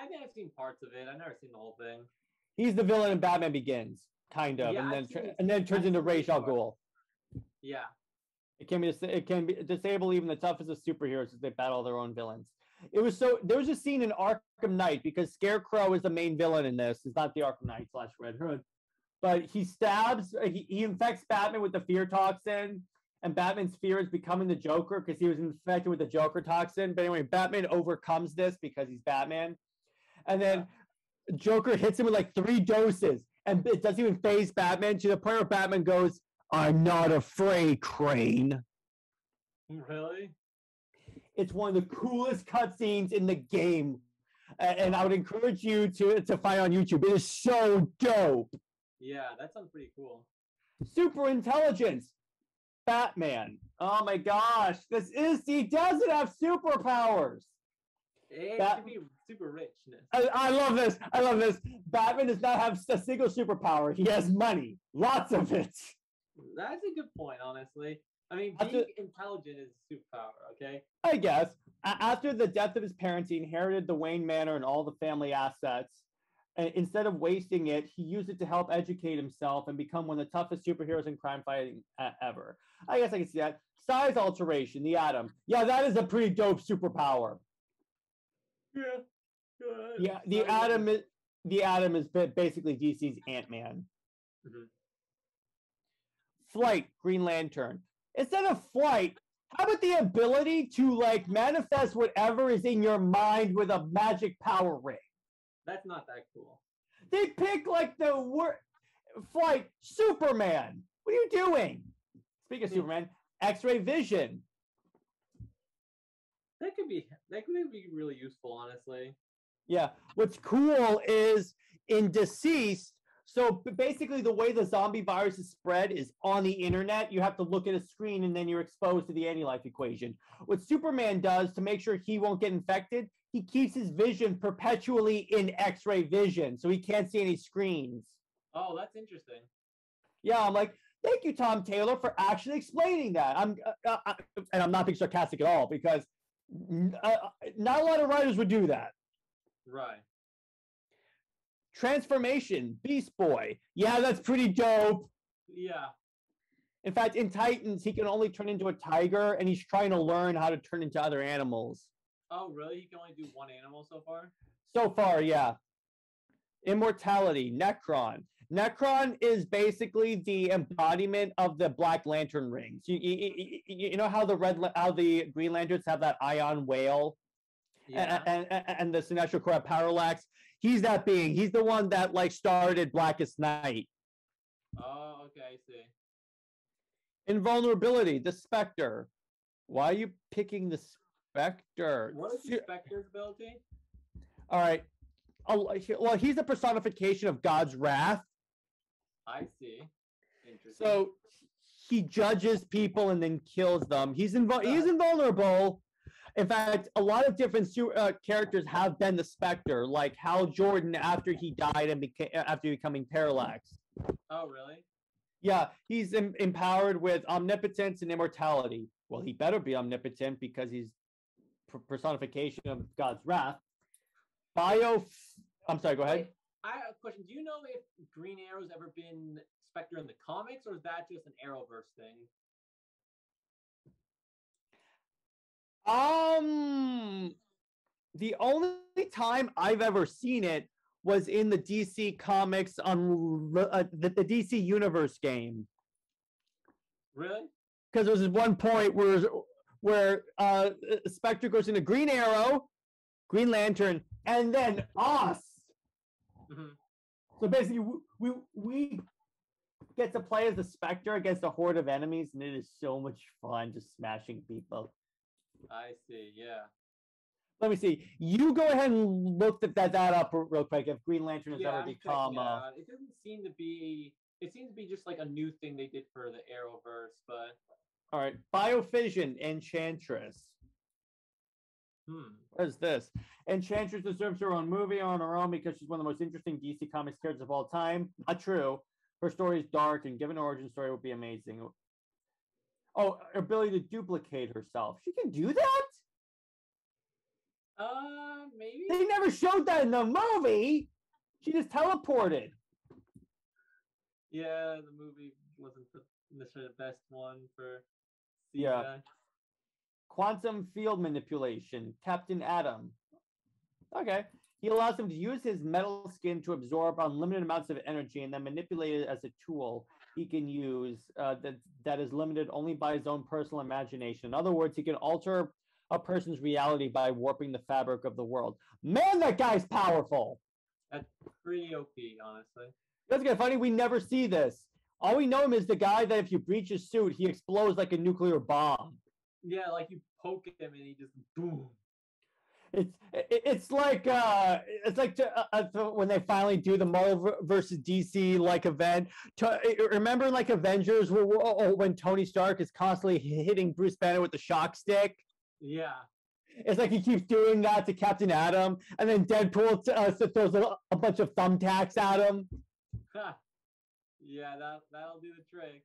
I think I've seen parts of it. I've never seen the whole thing. He's the villain in Batman Begins, kind of, Yeah, and then turns into Ra's al Ghul. Yeah. It can be disable even the toughest of superheroes as they battle their own villains. There was a scene in Arkham Knight because Scarecrow is the main villain in this. It's not the Arkham Knight / Red Hood, but he infects Batman with the fear toxin, and Batman's fear is becoming the Joker because he was infected with the Joker toxin. But anyway, Batman overcomes this because he's Batman, and then Joker hits him with like 3 doses, and it doesn't even phase Batman to the point where Batman goes, "I'm not afraid, Crane." Really? It's one of the coolest cutscenes in the game, and I would encourage you to find it on YouTube. It is so dope. Yeah, that sounds pretty cool. Super intelligence, Batman. Oh my gosh, he doesn't have superpowers. It should be super richness. I love this. I love this. Batman does not have a single superpower. He has money, lots of it. That's a good point, honestly. I mean, being intelligent is a superpower, okay? I guess. After the death of his parents, he inherited the Wayne Manor and all the family assets. And instead of wasting it, he used it to help educate himself and become one of the toughest superheroes in crime fighting ever. I guess I can see that. Size alteration, the Atom. Yeah, that is a pretty dope superpower. Yeah, the Atom is basically DC's Ant-Man. Mm-hmm. Flight, Green Lantern. Instead of flight, how about the ability to like manifest whatever is in your mind with a magic power ring? That's not that cool. They pick like the word flight, Superman. What are you doing? Speaking of Superman, X-ray vision. That could be really useful, honestly. Yeah. What's cool is in Deceased. So basically, the way the zombie virus is spread is on the internet. You have to look at a screen, and then you're exposed to the anti-life equation. What Superman does to make sure he won't get infected, he keeps his vision perpetually in X-ray vision, so he can't see any screens. Oh, that's interesting. Yeah, I'm like, thank you, Tom Taylor, for actually explaining that. And I'm not being sarcastic at all because not a lot of writers would do that. Right. Transformation, Beast Boy. Yeah, that's pretty dope. Yeah. In fact, in Titans, he can only turn into a tiger, and he's trying to learn how to turn into other animals. Oh, really? He can only do one animal so far? So far, yeah. Immortality, Necron. Necron is basically the embodiment of the Black Lantern rings. You know how the Green Lanterns have that ion whale? Yeah. And the Sinestro Corps Parallax? He's that being. He's the one that like started Blackest Night. Oh, okay, I see. Invulnerability, the Spectre. Why are you picking the Spectre? What is the Spectre's ability? All right. Well, he's a personification of God's wrath. I see. Interesting. So he judges people and then kills them. He's invulnerable. In fact, a lot of different characters have been the Spectre, like Hal Jordan after he died and after becoming Parallax. Oh, really? Yeah, he's empowered with omnipotence and immortality. Well, he better be omnipotent because he's personification of God's wrath. I'm sorry, go ahead. Wait, I have a question. Do you know if Green Arrow's ever been Spectre in the comics, or is that just an Arrowverse thing? The only time I've ever seen it was in the DC comics on the DC Universe game. Really? Because there's this one point where Spectre goes into Green Arrow, Green Lantern, and then us. Mm-hmm. So basically, we get to play as the Spectre against a horde of enemies, and it is so much fun just smashing people. I see. Yeah. Let me see. You go ahead and look that up real quick. If Green Lantern has ever become, it doesn't seem to be. It seems to be just like a new thing they did for the Arrowverse, but. All right, Biofission, Enchantress. What is this? Enchantress deserves her own movie on her own because she's one of the most interesting DC Comics characters of all time. Not true. Her story is dark, and given an origin story, would be amazing. Oh, her ability to duplicate herself. She can do that? Maybe. They never showed that in the movie. She just teleported. Yeah, the movie wasn't necessarily the best one for CGI. Yeah. Quantum field manipulation, Captain Atom. Okay. He allows him to use his metal skin to absorb unlimited amounts of energy and then manipulate it as a tool he can use that is limited only by his own personal imagination. In other words, he can alter a person's reality by warping the fabric of the world. Man, that guy's powerful. That's pretty OP, honestly. That's kind of funny. We never see this. All we know him is the guy that if you breach his suit, he explodes like a nuclear bomb. Yeah, like you poke him and he just boom. It's like when they finally do the Marvel versus DC like event. Remember like Avengers when Tony Stark is constantly hitting Bruce Banner with the shock stick? Yeah. It's like he keeps doing that to Captain Atom, and then Deadpool throws a bunch of thumbtacks at him. Yeah, that'll do the trick.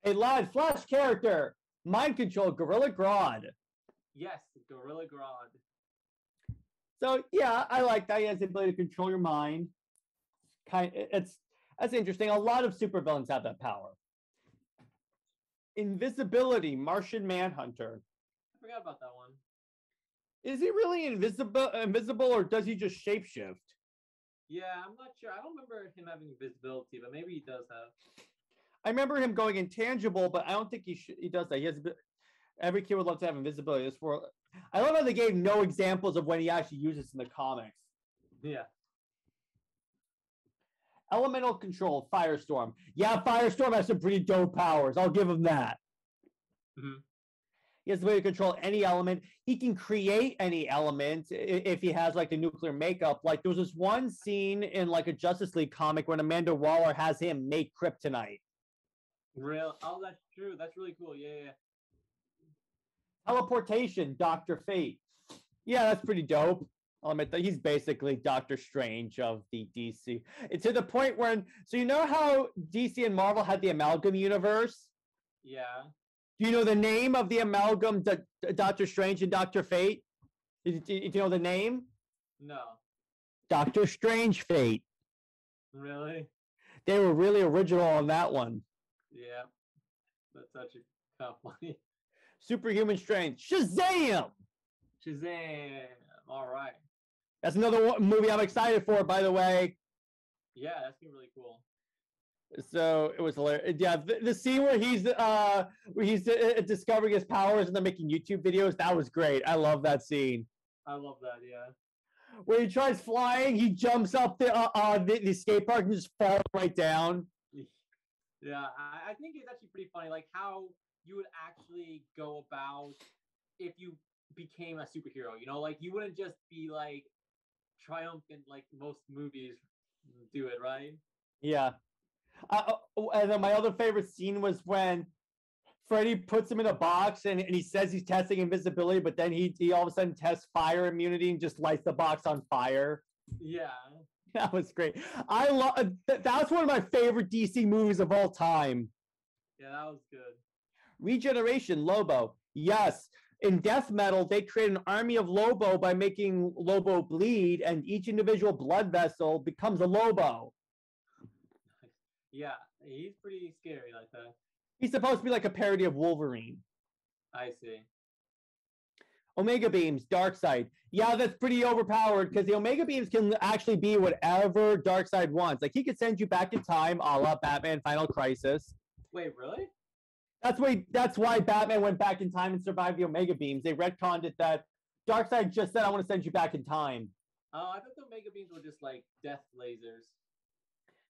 A live Flash character, mind control, Gorilla Grodd. Yes, Gorilla Grodd. So yeah, I like that. He has the ability to control your mind. That's interesting. A lot of supervillains have that power. Invisibility, Martian Manhunter. I forgot about that one. Is he really invisible, or does he just shapeshift? Yeah, I'm not sure. I don't remember him having invisibility, but maybe he does have. I remember him going intangible, but I don't think he does that. He has every kid would love to have invisibility. This world. I love how they gave no examples of when he actually uses in the comics. Yeah. Elemental control, Firestorm. Yeah, Firestorm has some pretty dope powers. I'll give him that. Mm-hmm. He has the way to control any element. He can create any element if he has like the nuclear makeup. Like there was this one scene in like a Justice League comic when Amanda Waller has him make kryptonite. Real? Oh, that's true. That's really cool. Yeah. Teleportation, Dr. Fate. Yeah, that's pretty dope. I'll admit that he's basically Doctor Strange of the DC. It's to the point when, so you know how DC and Marvel had the amalgam universe? Yeah. Do you know the name of the amalgam, Doctor Strange and Dr. Fate? Do you know the name? No. Doctor Strange Fate. Really? They were really original on that one. Yeah. That's such a tough one. Superhuman strength. Shazam! Shazam! All right. That's another movie I'm excited for, by the way. Yeah, that's gonna be really cool. So it was hilarious. Yeah, the scene where he's discovering his powers and then making YouTube videos, that was great. I love that scene. I love that. Yeah. When he tries flying, he jumps up the skate park and just falls right down. Yeah, I think it's actually pretty funny, like how you would actually go about if you became a superhero. You know, like you wouldn't just be like triumphant like most movies do it, right? Yeah. And then my other favorite scene was when Freddy puts him in a box and he says he's testing invisibility, but then he all of a sudden tests fire immunity and just lights the box on fire. Yeah. That was great. I love that's one of my favorite DC movies of all time. Yeah, that was good. Regeneration, Lobo. Yes. In death metal, they create an army of Lobo by making Lobo bleed, and each individual blood vessel becomes a Lobo. Yeah, he's pretty scary like that. He's supposed to be like a parody of Wolverine. I see. Omega beams, Darkseid. Yeah, that's pretty overpowered because the Omega beams can actually be whatever Darkseid wants. Like he could send you back in time, a la Batman Final Crisis. Wait, really? That's why Batman went back in time and survived the Omega beams. They retconned it that Darkseid just said, "I want to send you back in time." Oh, I thought the Omega beams were just like death lasers.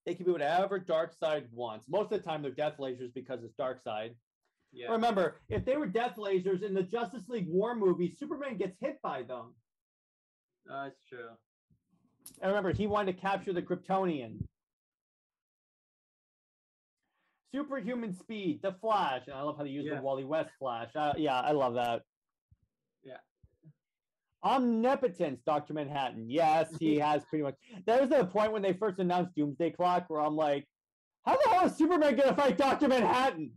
They can be whatever Darkseid wants. Most of the time, they're death lasers because it's Darkseid. Yeah. Remember, if they were death lasers in the Justice League War movie, Superman gets hit by them. That's true. And remember, he wanted to capture the Kryptonian. Superhuman speed, the Flash. And I love how they use the Wally West Flash. Yeah, I love that. Yeah. Omnipotence, Dr. Manhattan. Yes, he has pretty much. There was a point when they first announced Doomsday Clock where I'm like, how the hell is Superman going to fight Dr. Manhattan?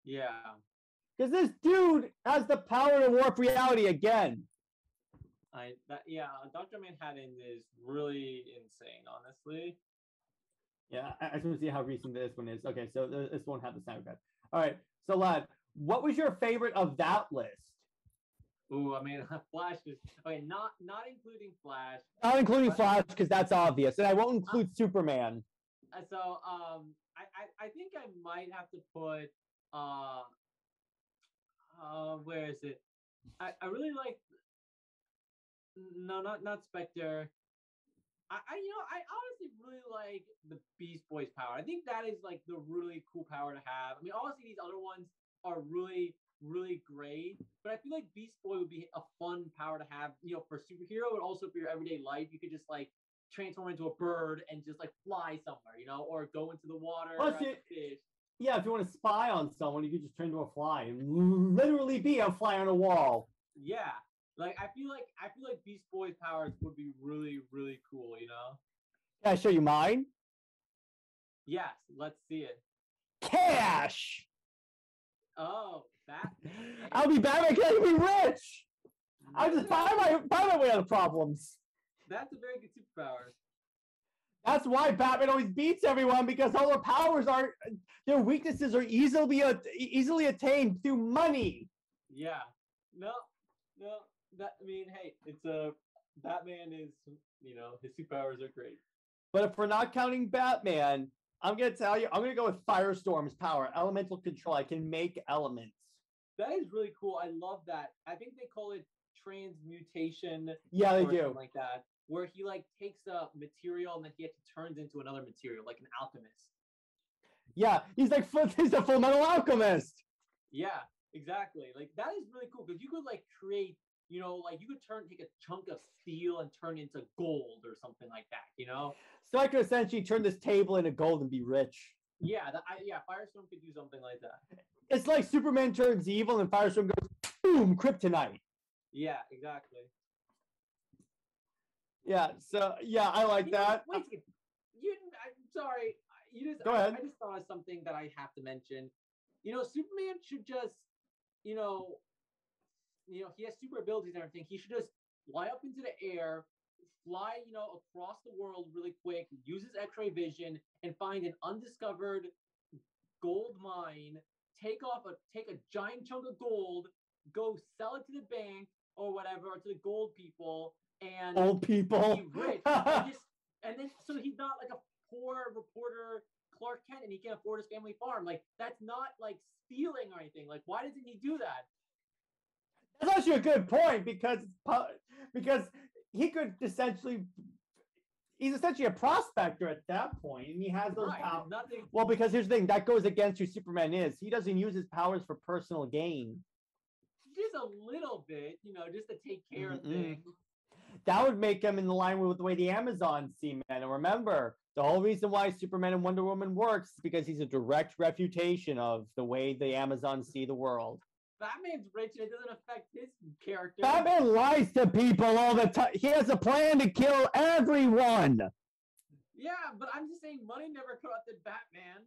Yeah. Because this dude has the power to warp reality again. Dr. Manhattan is really insane, honestly. Yeah, I just want to see how recent this one is. Okay, so this won't have the sound effect. All right, so lad, what was your favorite of that list? Ooh, I mean, Flash is okay. Not including Flash. Not including Flash because that's obvious, and I won't include Superman. So I think I might have to put where is it? I really like not Spectre. I honestly really like the Beast Boy's power. I think that is like the really cool power to have. I mean, obviously these other ones are really, really great, but I feel like Beast Boy would be a fun power to have, for superhero, and also for your everyday life. You could just like transform into a bird and just like fly somewhere, or go into the water. Fish. Yeah, if you want to spy on someone, you could just turn into a fly and literally be a fly on a wall. Yeah. Like I feel like Beast Boy's powers would be really, really cool, Can I show you mine? Yes, let's see it. Cash! Oh, that. I'll be Batman because I'll be rich! I'll just buy my way out of problems. That's a very good superpower. That's why Batman always beats everyone, because all their weaknesses are easily attained through money. Yeah. No. Hey, it's Batman is, his superpowers are great. But if we're not counting Batman, I'm going to tell you, I'm going to go with Firestorm's power, elemental control. I can make elements. That is really cool. I love that. I think they call it transmutation. Yeah, they do. Something like that, where he like takes a material and then he turns into another material, like an alchemist. Yeah, he's a Full Metal Alchemist. Yeah, exactly. Like that is really cool because you could like create, like you could take a chunk of steel and turn into gold or something like that, So I could essentially turn this table into gold and be rich. Yeah, Firestorm could do something like that. It's like Superman turns evil and Firestorm goes, boom, kryptonite. Yeah, exactly. Yeah, so yeah, I like that. Wait a second. I'm sorry. Go ahead. I just thought of something that I have to mention. Superman should just, he has super abilities and everything. He should just fly up into the air, fly, across the world really quick, use his X-ray vision, and find an undiscovered gold mine. Take a giant chunk of gold, go sell it to the bank or whatever, or to the gold people, and old people be rich. and then so he's not like a poor reporter Clark Kent, and he can't afford his family farm. Like that's not like stealing or anything. Like why doesn't he do that? That's actually a good point because he could he's essentially a prospector at that point, and he has those powers. Well, because here's the thing, that goes against who Superman is. He doesn't use his powers for personal gain. Just a little bit, just to take care of things. That would make him in the line with the way the Amazons see men. And remember, the whole reason why Superman and Wonder Woman works is because he's a direct refutation of the way the Amazons see the world. Batman's rich and it doesn't affect his character. Batman lies to people all the time. He has a plan to kill everyone. Yeah, but I'm just saying money never corrupted Batman.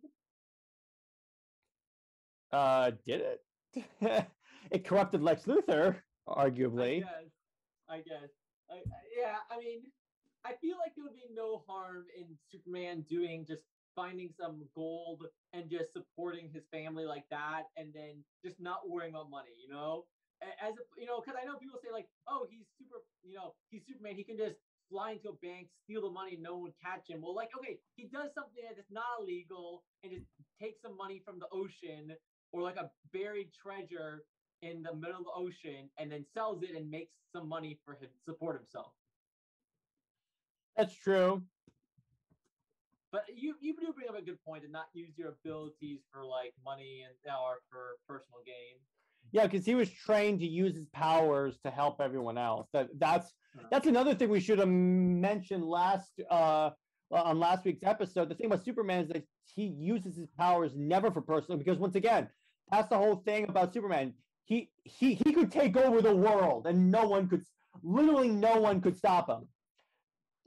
Did it? It corrupted Lex Luthor, arguably. I guess. Yeah, I mean, I feel like there would be no harm in Superman just finding some gold and just supporting his family like that, and then just not worrying about money, as a, because I know people say like, oh, he's he's Superman. He can just fly into a bank, steal the money, and no one would catch him. Well, like, okay, he does something that's not illegal and just takes some money from the ocean or like a buried treasure in the middle of the ocean and then sells it and makes some money for him to support himself. That's true. But you do bring up a good point to not use your abilities for like money or for personal gain. Yeah, because he was trained to use his powers to help everyone else. That's another thing we should have mentioned on last week's episode. The thing about Superman is that he uses his powers never for personal, because once again, that's the whole thing about Superman. He could take over the world and no one could stop him.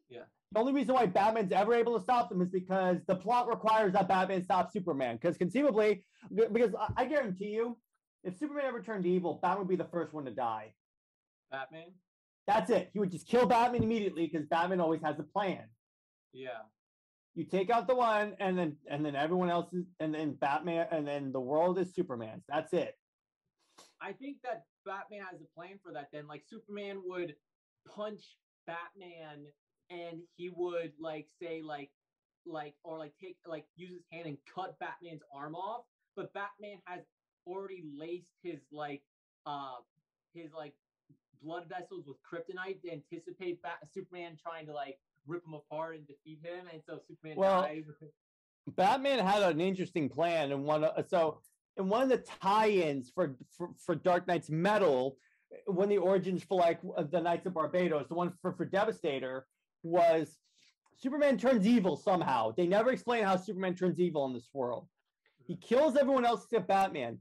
Yeah. The only reason why Batman's ever able to stop them is because the plot requires that Batman stop Superman. Because conceivably, because I guarantee you, if Superman ever turned evil, Batman would be the first one to die. Batman? That's it. He would just kill Batman immediately because Batman always has a plan. Yeah. You take out the one, and then everyone else is, and then Batman, and then the world is Superman's. That's it. I think that Batman has a plan for that. Then, like, Superman would punch Batman, and he would say take use his hand and cut Batman's arm off. But Batman has already laced his blood vessels with kryptonite to anticipate Superman trying to rip him apart and defeat him, and so Superman dies. Batman had an interesting plan, and one of the tie-ins for Dark Knight's Metal, one of the origins for the Knights of Barbados, the one for Devastator, was Superman turns evil somehow. They never explain how Superman turns evil in this world. He kills everyone else except Batman.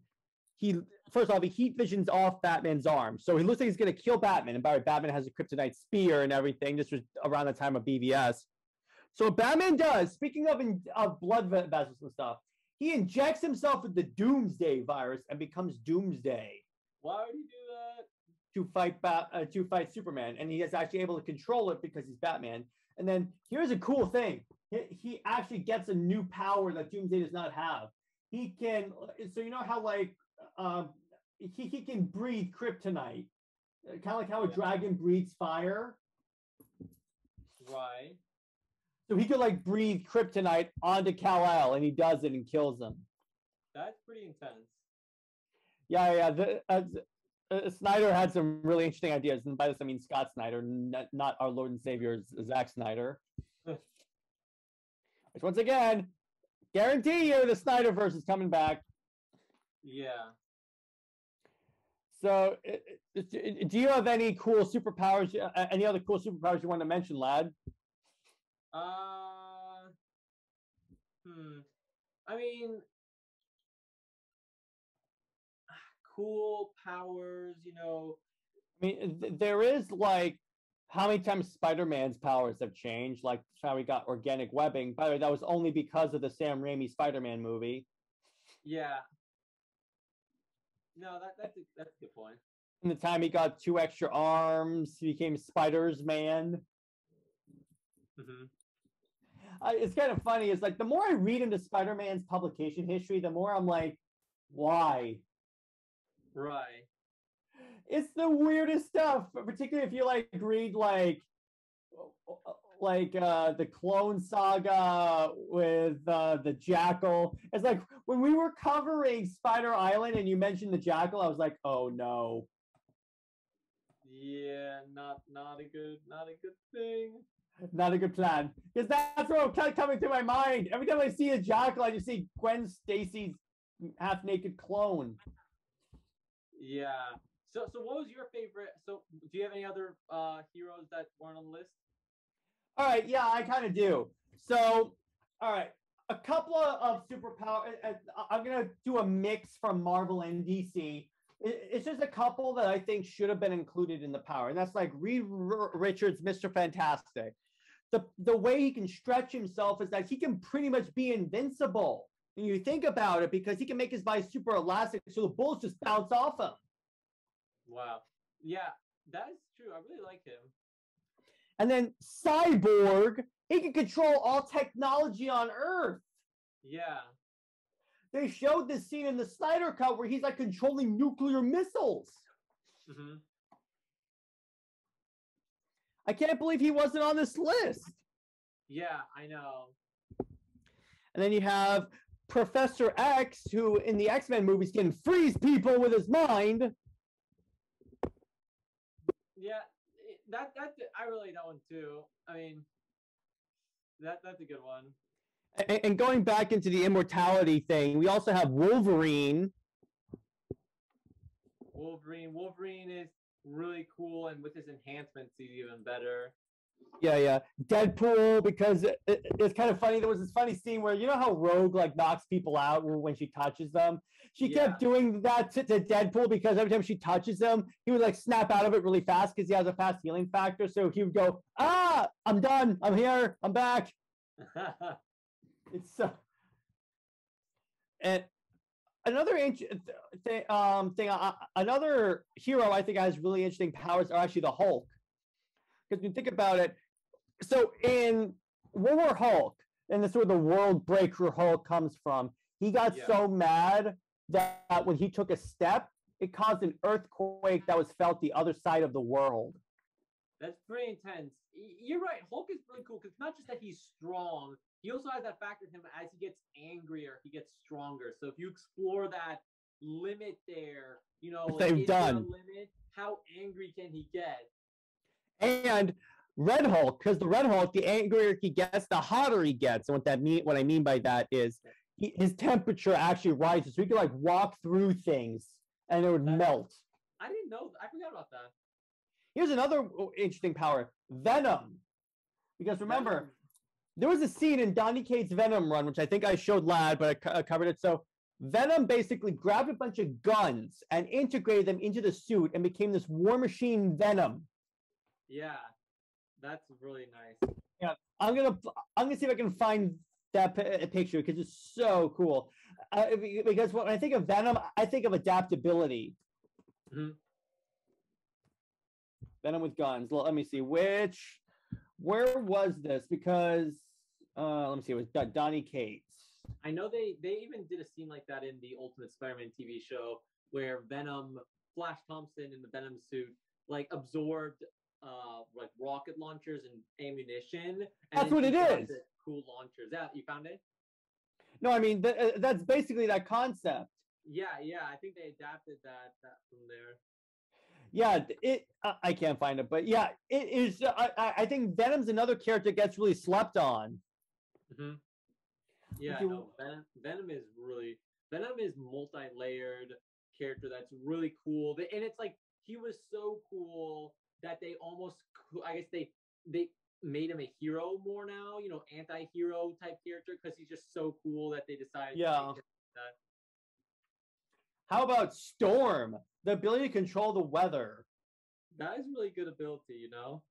First off, he heat visions off Batman's arm. So he looks like he's going to kill Batman. And by the way, Batman has a kryptonite spear and everything. This was around the time of BVS. So what Batman does, speaking of blood vessels and stuff, he injects himself with the Doomsday virus and becomes Doomsday. Why would he do that? To fight Superman. And he is actually able to control it because he's Batman. And then here's a cool thing. He actually gets a new power that Doomsday does not have. He can, so you know how he can breathe kryptonite, kind of like how a dragon breathes fire. Right. So he could breathe kryptonite onto Kal-El, and he does it and kills him. That's pretty intense. Yeah. Snyder had some really interesting ideas, and by this I mean Scott Snyder, not our Lord and Savior Zack Snyder. Which once again, guarantee you the Snyderverse is coming back. Yeah. So, do you have any cool superpowers? Any other cool superpowers you want to mention, lad? I mean, cool powers. I mean, there is how many times Spider-Man's powers have changed? Like how we got organic webbing. By the way, that was only because of the Sam Raimi Spider-Man movie. Yeah. No, that's a good point. And the time he got 2 extra arms, he became Spider's Man. Mm-hmm. It's kind of funny. It's the more I read into Spider-Man's publication history, the more I'm like, why? Right. It's the weirdest stuff, particularly if you read the Clone Saga with the Jackal. It's when we were covering Spider Island and you mentioned the Jackal, I was like, oh no. Yeah, not a good thing. Not a good plan. Because that's what kept coming to my mind. Every time I see a Jackal, I just see Gwen Stacy's half-naked clone. Yeah. So what was your favorite? So do you have any other heroes that weren't on the list? All right, yeah, I kind of do. So, all right, a couple of superpowers. I'm going to do a mix from Marvel and DC. It's just a couple that I think should have been included in the power. And that's Reed Richards, Mr. Fantastic. The way he can stretch himself is that he can pretty much be invincible. And you think about it, because he can make his body super elastic, so the bullets just bounce off him. Wow. Yeah, that is true. I really like him. And then Cyborg, he can control all technology on Earth. Yeah. They showed this scene in the Snyder Cut where he's controlling nuclear missiles. Mm-hmm. I can't believe he wasn't on this list. Yeah, I know. And then you have Professor X, who in the X-Men movies can freeze people with his mind. Yeah, that I really like that one too. I mean, that's a good one. And going back into the immortality thing, we also have Wolverine. Wolverine is really cool, and with his enhancements, he's even better. Yeah. Deadpool, because it's kind of funny. There was this funny scene where, you know how Rogue like knocks people out when she touches them? She kept doing that to Deadpool because every time she touches him, he would like snap out of it really fast because he has a fast healing factor. So he would go, I'm done. I'm here. I'm back. It's so... And another another hero I think has really interesting powers are actually the Hulk. Because when you think about it, so in World War Hulk, and this is where the World Breaker Hulk comes from, he got so mad that when he took a step, it caused an earthquake that was felt the other side of the world. That's pretty intense. You're right. Hulk is really cool because it's not just that he's strong. He also has that factor in him as he gets angrier, he gets stronger. So if you explore that limit there, you know, they've done. Limit, how angry can he get? And Red Hulk, because the Red Hulk, the angrier he gets, the hotter he gets. And what I mean by that is his temperature actually rises. So he can like walk through things and it would melt. I didn't know. I forgot about that. Here's another interesting power, Venom. Because remember, there was a scene in Donny Cates' Venom run, which I think I showed Lad, but I covered it. So Venom basically grabbed a bunch of guns and integrated them into the suit and became this war machine Venom. Yeah, that's really nice. Yeah, I'm gonna see if I can find that picture because it's so cool. Because when I think of Venom, I think of adaptability. Mm-hmm. Venom with guns. Let me see where was this? Because let me see. It was Donny Cates. I know they even did a scene like that in the Ultimate Spider-Man TV show where Venom, Flash Thompson in the Venom suit, like absorbed like rocket launchers and ammunition. That's what it is. Cool launchers. Yeah, you found it? No, I mean that's basically that concept. Yeah. I think they adapted that from there. Yeah, I can't find it, but yeah, it is. I think Venom's another character that gets really slept on. Mm-hmm. Yeah, Venom is multi-layered character that's really cool. And it's like he was so cool that they almost, I guess they made him a hero more now, you know, anti-hero type character because he's just so cool that they decided to make him that. How about Storm? The ability to control the weather. That is really good ability, you know?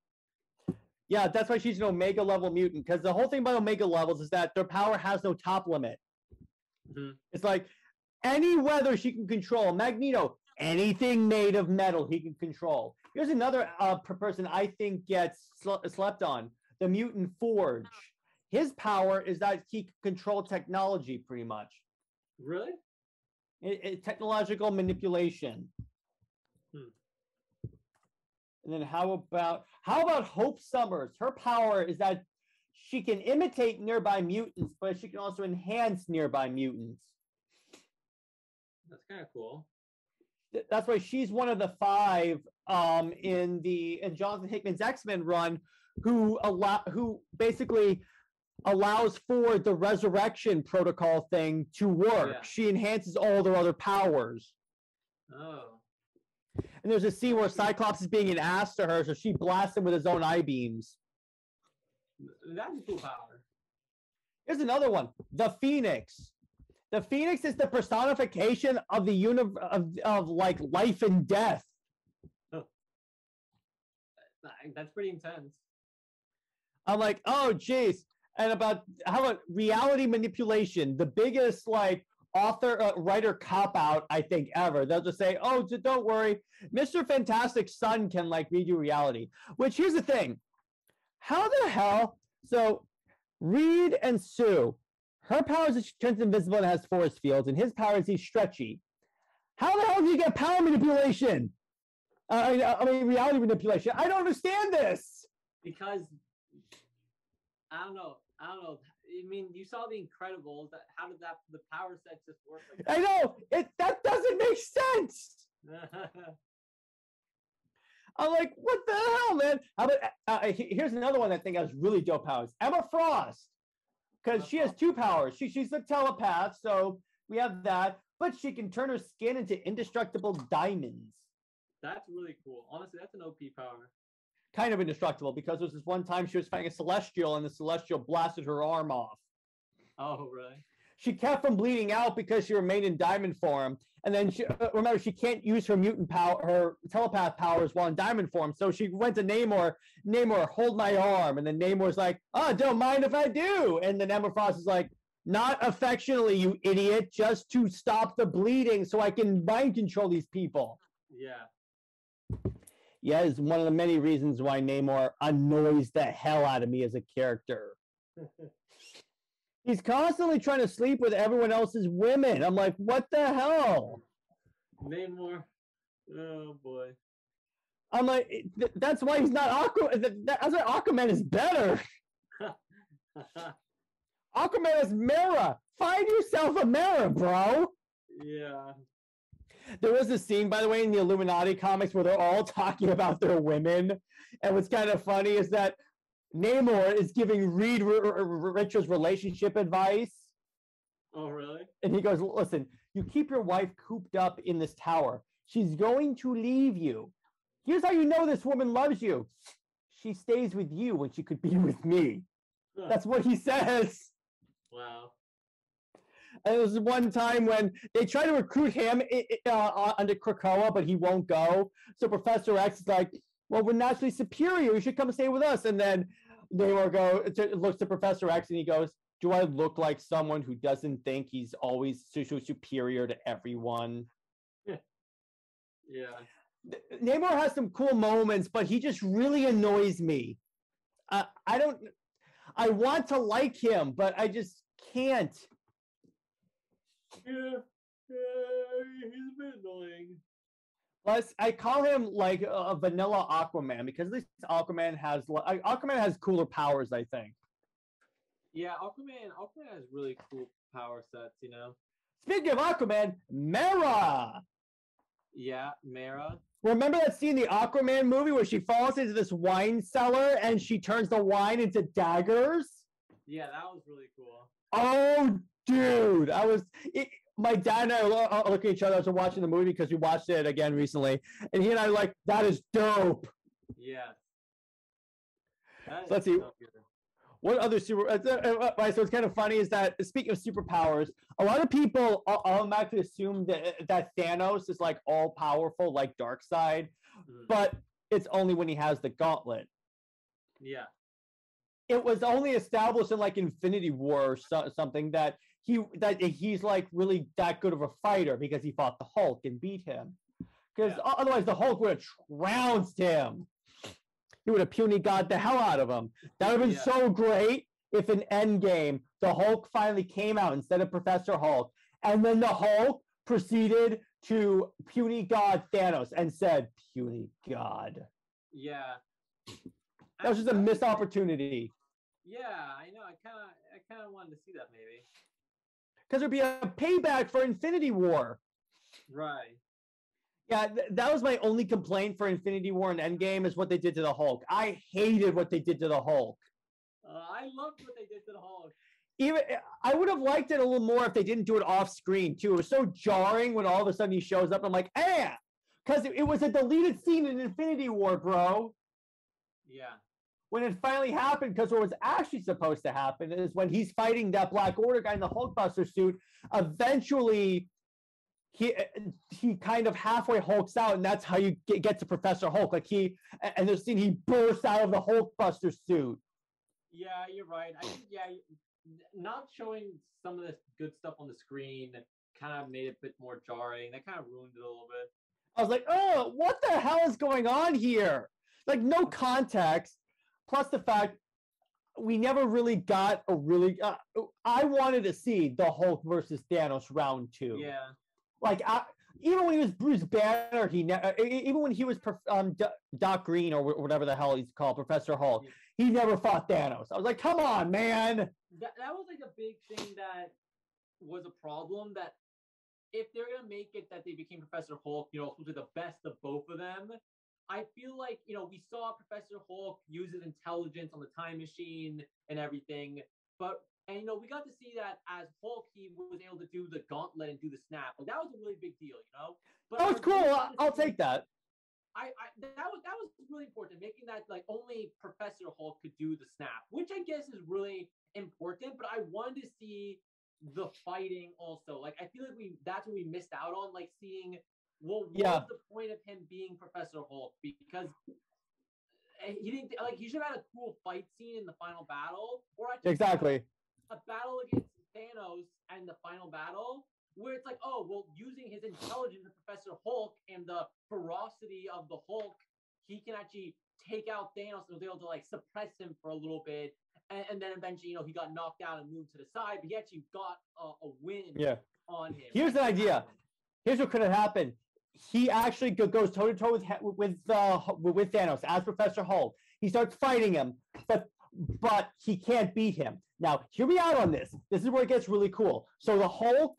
Yeah, that's why she's an Omega level mutant, because the whole thing about Omega levels is that their power has no top limit. Mm-hmm. It's like any weather she can control. Magneto, anything made of metal he can control. Here's another person I think gets slept on. The mutant Forge. His power is that he can control technology pretty much. Really? Technological manipulation. And then how about Hope Summers? Her power is that she can imitate nearby mutants, but she can also enhance nearby mutants. That's kind of cool. That's why she's one of the 5 in Jonathan Hickman's X-Men run who basically allows for the resurrection protocol thing to work. Yeah. She enhances all their other powers. Oh. And there's a scene where Cyclops is being an ass to her, so she blasts him with his own eye beams. That's a cool power. Here's another one. The Phoenix. The Phoenix is the personification of the of like life and death. Oh. That's pretty intense. I'm like, oh, geez. And how about reality manipulation? The biggest like writer cop-out I think ever. They'll just say, oh, don't worry, Mr. Fantastic's son can like read you reality. Which, here's the thing, how the hell, so Reed and Sue, her power is she turns invisible and has force fields, and his power is he's stretchy. How the hell do you get power manipulation? I mean, reality manipulation. I don't understand this. Because I don't know. I mean, you saw The Incredibles. How did the power set just work like that? I know that doesn't make sense. I'm like, what the hell, man? How about here's another one I think has really dope powers. Emma Frost, because she has two powers. She's a telepath, so we have that. But she can turn her skin into indestructible diamonds. That's really cool. Honestly, that's an OP power. Kind of indestructible, because there was this one time she was fighting a Celestial, and the Celestial blasted her arm off. Oh, really? She kept from bleeding out because she remained in diamond form. And then remember, she can't use her mutant power, her telepath powers while in diamond form. So she went to Namor. Namor, hold my arm. And then Namor's like, oh, don't mind if I do. And then Emma Frost is like, not affectionately, you idiot, just to stop the bleeding so I can mind control these people. Yeah. Yeah, it's one of the many reasons why Namor annoys the hell out of me as a character. He's constantly trying to sleep with everyone else's women. I'm like, what the hell? Namor. Oh, boy. I'm like, that's why he's not Aquaman. That's why Aquaman is better. Aquaman is Mera. Find yourself a Mera, bro. Yeah. There was a scene, by the way, in the Illuminati comics where they're all talking about their women. And what's kind of funny is that Namor is giving Reed Richards relationship advice. Oh, really? And he goes, listen, you keep your wife cooped up in this tower. She's going to leave you. Here's how you know this woman loves you. She stays with you when she could be with me. That's what he says. Wow. And there was one time when they try to recruit him under Krakoa, but he won't go. So Professor X is like, well, we're naturally superior. You should come and stay with us. And then Namor looks at Professor X and he goes, do I look like someone who doesn't think he's always so superior to everyone? Yeah. Namor has some cool moments, but he just really annoys me. I want to like him, but I just can't. Yeah, he's a bit annoying. Plus, I call him like a vanilla Aquaman, because at least Aquaman has cooler powers, I think. Yeah, Aquaman has really cool power sets, you know. Speaking of Aquaman, Mera. Yeah, Mera. Remember that scene in the Aquaman movie where she falls into this wine cellar and she turns the wine into daggers? Yeah, that was really cool. Oh, dude. My dad and I are looking at each other as we're watching the movie because we watched it again recently. And he and I were like, that is dope. Yeah. So let's see. What other so it's kind of funny is that, speaking of superpowers, a lot of people automatically assume that Thanos is like all powerful like Darkseid, but it's only when he has the gauntlet. Yeah. It was only established in like Infinity War or something that he's like really that good of a fighter because he fought the Hulk and beat him. Because otherwise the Hulk would have trounced him. He would have puny god the hell out of him. That would have been so great if in Endgame, the Hulk finally came out instead of Professor Hulk. And then the Hulk proceeded to puny god Thanos and said, puny god. Yeah. That was just a missed opportunity. Yeah, I know. I kind of wanted to see that maybe. Because there'd be a payback for Infinity War. Right. Yeah, that was my only complaint for Infinity War and Endgame is what they did to the Hulk. I hated what they did to the Hulk. I loved what they did to the Hulk. I would have liked it a little more if they didn't do it off screen too. It was so jarring when all of a sudden he shows up. I'm like, because it was a deleted scene in Infinity War, bro. Yeah. When it finally happened, because what was actually supposed to happen is when he's fighting that Black Order guy in the Hulkbuster suit, eventually he kind of halfway hulks out, and that's how you get to Professor Hulk. Like and the scene he bursts out of the Hulkbuster suit. Yeah, you're right. I think not showing some of this good stuff on the screen kind of made it a bit more jarring. That kind of ruined it a little bit. I was like, oh, what the hell is going on here? Like, no context. Plus the fact we never really got a really. I wanted to see the Hulk versus Thanos round 2. Yeah. Like even when he was Bruce Banner, even when he was Doc Green or whatever the hell he's called, Professor Hulk, he never fought Thanos. I was like, come on, man. That was like a big thing that was a problem. That if they're gonna make it that they became Professor Hulk, who's the best of both of them, I feel like we saw Professor Hulk use his intelligence on the time machine and everything, and we got to see that as Hulk, he was able to do the gauntlet and do the snap. Like, that was a really big deal, But that was cool. I'll take that. That was really important, making that like only Professor Hulk could do the snap, which I guess is really important. But I wanted to see the fighting also. Like, I feel like that's what we missed out on, like seeing what was the point of him being Professor Hulk, because he didn't he should have had a cool fight scene in the final battle, or exactly a battle against Thanos and the final battle, where it's like, oh, well, using his intelligence of Professor Hulk and the ferocity of the Hulk, he can actually take out Thanos and was able to like suppress him for a little bit, and then eventually, he got knocked out and moved to the side, but he actually got a win on him. Here's an idea. Here's what could have happened. He actually goes toe to toe with Thanos as Professor Hulk. He starts fighting him, but he can't beat him. Now, hear me out on this. This is where it gets really cool. So the Hulk.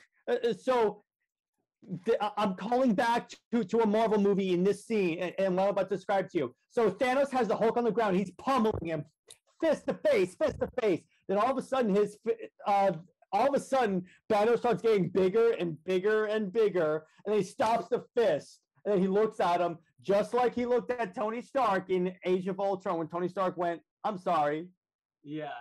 I'm calling back to a Marvel movie in this scene, and what I'm about to describe to you. So Thanos has the Hulk on the ground. He's pummeling him, fist to face, fist to face. Then all of a sudden, Thanos starts getting bigger and bigger and bigger, and he stops the fist. And then he looks at him just like he looked at Tony Stark in Age of Ultron when Tony Stark went, "I'm sorry." Yeah.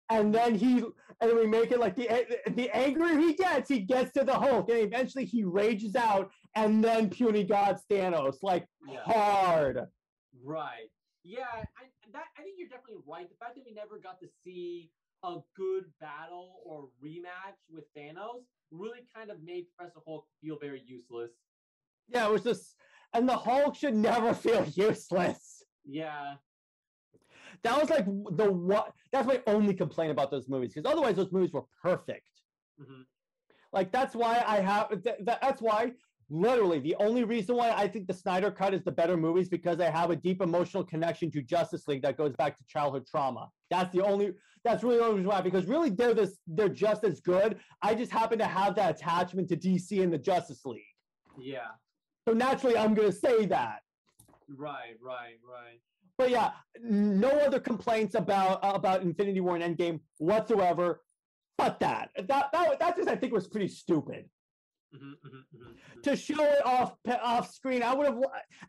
And then we make it like the angrier he gets to the Hulk, and eventually he rages out, and then puny gods Thanos hard. Right. Yeah. I think you're definitely right. The fact that we never got to see a good battle or rematch with Thanos really kind of made Professor Hulk feel very useless. Yeah, it was just, and the Hulk should never feel useless. Yeah. That was like that's my only complaint about those movies, because otherwise those movies were perfect. Mm-hmm. Like, that's why that's why literally the only reason why I think the Snyder Cut is the better movies, because I have a deep emotional connection to Justice League that goes back to childhood trauma. That's really the only reason why, because really they're just as good. I just happen to have that attachment to DC and the Justice League. Yeah. So naturally I'm going to say that. Right. But yeah, no other complaints about Infinity War and Endgame whatsoever. But that just, I think, was pretty stupid. To show it off screen, I would have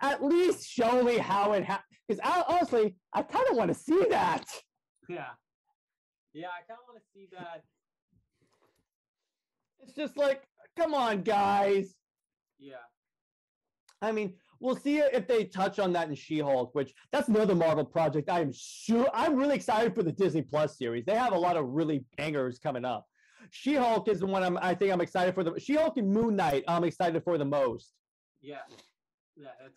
at least shown me how it happened. Because honestly, I kind of want to see that. Yeah, I kind of want to see that. It's just like, come on, guys. Yeah. I mean, we'll see if they touch on that in She-Hulk, which that's another Marvel project. I'm really excited for the Disney Plus series. They have a lot of really bangers coming up. She-Hulk is the one I think I'm excited for. She-Hulk and Moon Knight I'm excited for the most. Yeah,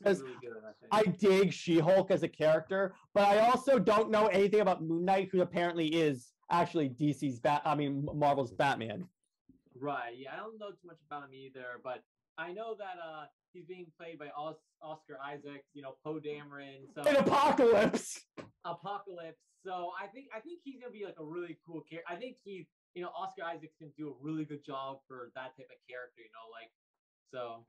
that's really good. I dig She-Hulk as a character, but I also don't know anything about Moon Knight, who apparently is actually Marvel's Batman. Right. Yeah, I don't know too much about him either, but I know that he's being played by Oscar Isaac, Poe Dameron. So in Apocalypse. So I think he's gonna be like a really cool character. I think Oscar Isaac can do a really good job for that type of character. So.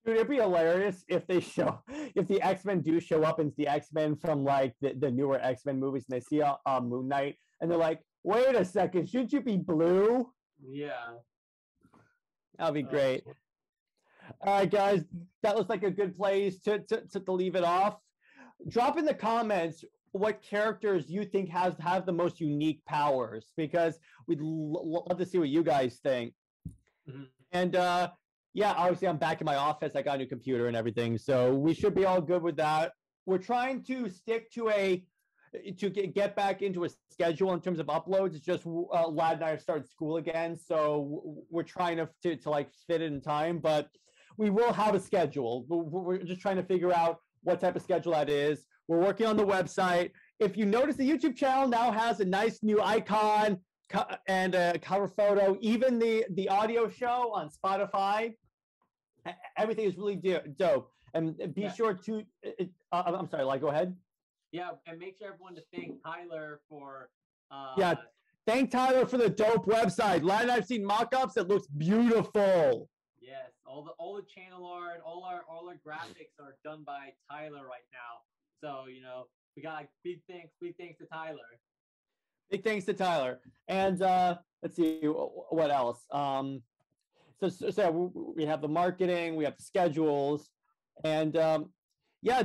Dude, it'd be hilarious if the X-Men do show up, and it's the X-Men from like the newer X-Men movies, and they see Moon Knight, and they're like, "Wait a second, shouldn't you be blue?" Yeah. That'd be great. All right, guys, that looks like a good place to leave it off. Drop in the comments what characters you think have the most unique powers, because we'd love to see what you guys think. Mm-hmm. And yeah, obviously I'm back in my office. I got a new computer and everything, so we should be all good with that. We're trying to stick to get back into a schedule in terms of uploads. It's just Lad and I have started school again, so we're trying to like fit it in time, but we will have a schedule. We're just trying to figure out what type of schedule that is. We're working on the website. If you notice, the YouTube channel now has a nice new icon and a cover photo. Even the audio show on Spotify everything is really dope. And be sure to. I'm sorry, like, go ahead. Yeah, and make sure everyone to thank Tyler for. Yeah, thank Tyler for the dope website. I've seen mock-ups. It looks beautiful. Yes, all the channel art, all our graphics are done by Tyler right now. So we got big thanks to Tyler. Big thanks to Tyler. And let's see what else. So we have the marketing, we have the schedules, and yeah,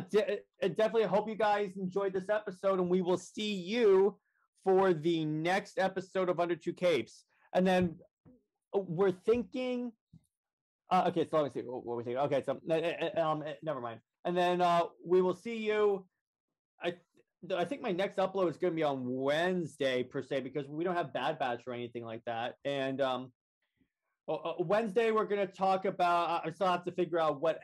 definitely hope you guys enjoyed this episode, and we will see you for the next episode of Under Two Capes. And then we're thinking, okay, so let me see what we're thinking. Okay, so never mind. And then we will see you. I think my next upload is going to be on Wednesday per se, because we don't have Bad Batch or anything like that. And Wednesday we're going to talk about. I still have to figure out what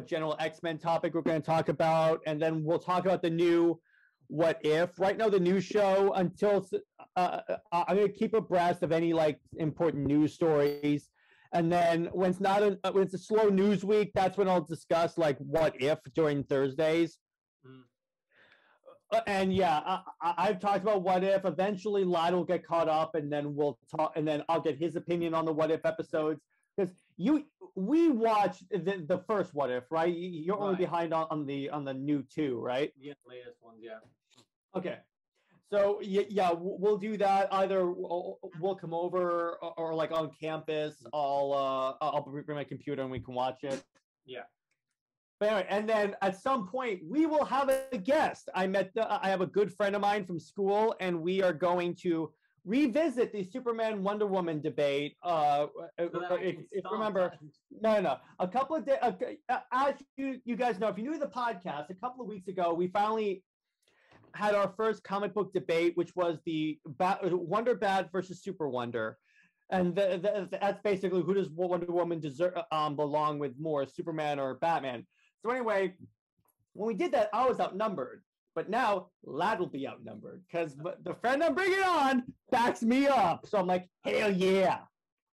general X-Men topic we're going to talk about, and then we'll talk about the new What If. Right now, the news show, until I'm going to keep abreast of any like important news stories, and then when it's a slow news week, that's when I'll discuss like What If during Thursdays. And yeah, I've talked about What If. Eventually, Lad will get caught up, and then we'll talk, and then I'll get his opinion on the What If episodes, because we watched the first What If, right? You're only behind on the new two, right? Yeah, the latest ones, yeah. Okay, so yeah, we'll do that. Either we'll come over or like on campus. I'll bring my computer and we can watch it. Yeah. But anyway, and then at some point we will have a guest. I have a good friend of mine from school, and we are going to revisit the Superman Wonder Woman debate. If you remember, no, a couple of days, as you guys know, if you knew the podcast, a couple of weeks ago, we finally had our first comic book debate, which was the Wonder Bad versus Super Wonder. And that's basically, who does Wonder Woman belong with more, Superman or Batman? So anyway, when we did that, I was outnumbered. But now, Lad will be outnumbered, because the friend I'm bringing on backs me up. So I'm like, hell yeah.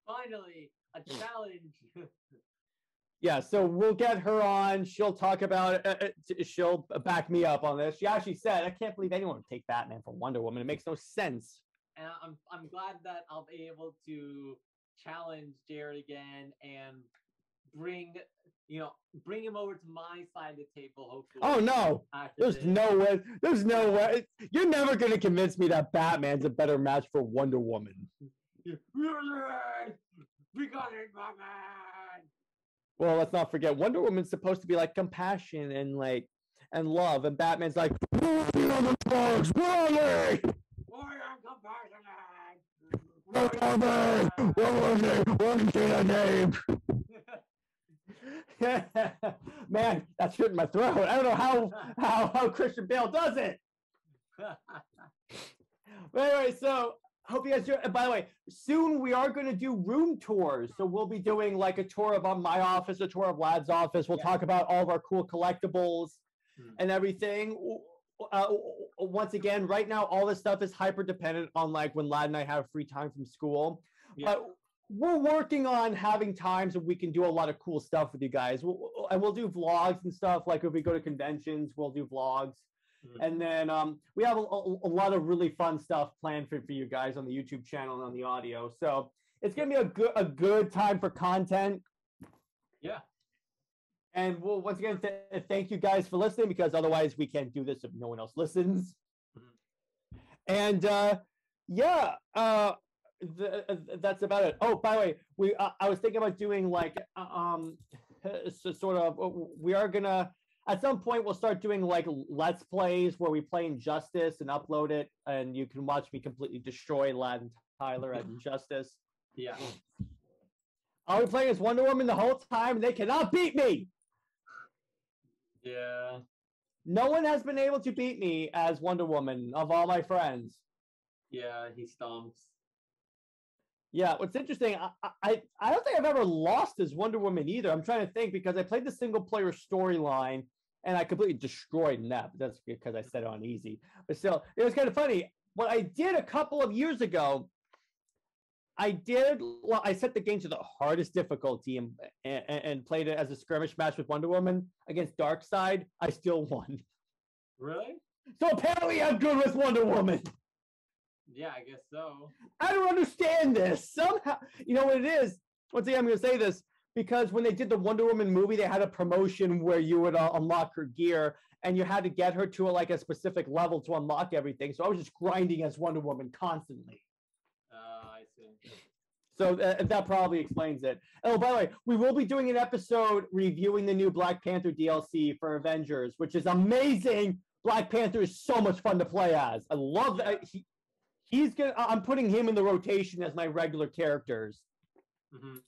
Finally, a challenge. Yeah, so we'll get her on. She'll talk about it. She'll back me up on this. She actually said, I can't believe anyone would take Batman for Wonder Woman. It makes no sense. And I'm glad that I'll be able to challenge Jared again and bring him over to my side of the table, hopefully. Oh no, there's no way. You're never going to convince me that Batman's a better match for Wonder Woman. We got it, Batman. Well, let's not forget, Wonder Woman's supposed to be like compassion and love, and Batman's like, where are the other thugs? Where are they? Where are they? Where is their name? Man, that's hurting my throat. I don't know how Christian Bale does it. But anyway, so hope you guys do. By the way, soon we are going to do room tours. So we'll be doing like a tour of my office, a tour of Lad's office. We'll talk about all of our cool collectibles and everything. Once again, right now, all this stuff is hyper dependent on like when Lad and I have free time from school. But we're working on having times when we can do a lot of cool stuff with you guys. We'll do vlogs and stuff. Like if we go to conventions, we'll do vlogs. And then we have a lot of really fun stuff planned for you guys on the YouTube channel and on the audio. So it's going to be a good time for content. Yeah. And we'll once again thank you guys for listening, because otherwise we can't do this if no one else listens. And that's about it. Oh, by the way, I was thinking about doing like we are gonna at some point we'll start doing like let's plays where we play Injustice and upload it, and you can watch me completely destroy Lad and Tyler at Injustice. Yeah. I'll be playing as Wonder Woman the whole time, and they cannot beat me. Yeah. No one has been able to beat me as Wonder Woman of all my friends. Yeah, he stomps. Yeah, what's interesting, I don't think I've ever lost as Wonder Woman either. I'm trying to think, because I played the single-player storyline, and I completely destroyed that. But that's because I set it on easy. But still, it was kind of funny. What I did a couple of years ago, I did. Well, I set the game to the hardest difficulty and played it as a skirmish match with Wonder Woman against Darkseid. I still won. Really? So apparently, I'm good with Wonder Woman. Yeah, I guess so. I don't understand this. Somehow, you know what it is? Once again, I'm going to say this because when they did the Wonder Woman movie, they had a promotion where you would unlock her gear, and you had to get her to a specific level to unlock everything. So I was just grinding as Wonder Woman constantly. I see. So that probably explains it. Oh, by the way, we will be doing an episode reviewing the new Black Panther DLC for Avengers, which is amazing. Black Panther is so much fun to play as. I love that. He's gonna. I'm putting him in the rotation as my regular characters. Mm-hmm.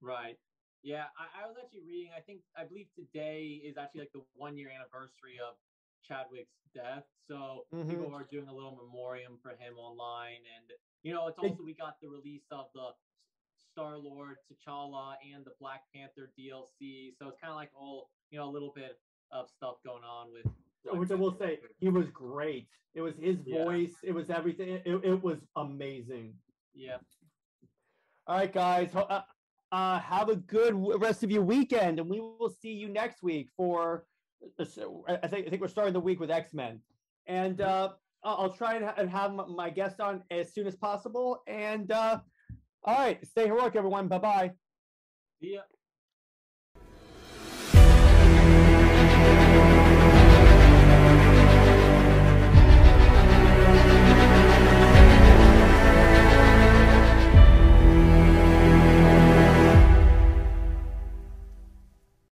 Right. Yeah, I was actually reading. I believe today is actually like the 1-year anniversary of Chadwick's death. So people are doing a little memoriam for him online, and it's also we got the release of the Star-Lord, T'Challa, and the Black Panther DLC. So it's kind of like all a little bit of stuff going on with. Which I will say, he was great. It was his voice. It was everything. It was amazing. Yeah. All right, guys. Have a good rest of your weekend, and we will see you next week for. I think we're starting the week with X-Men, and I'll try and have my guest on as soon as possible. And all right, stay heroic, everyone. Bye bye. See ya.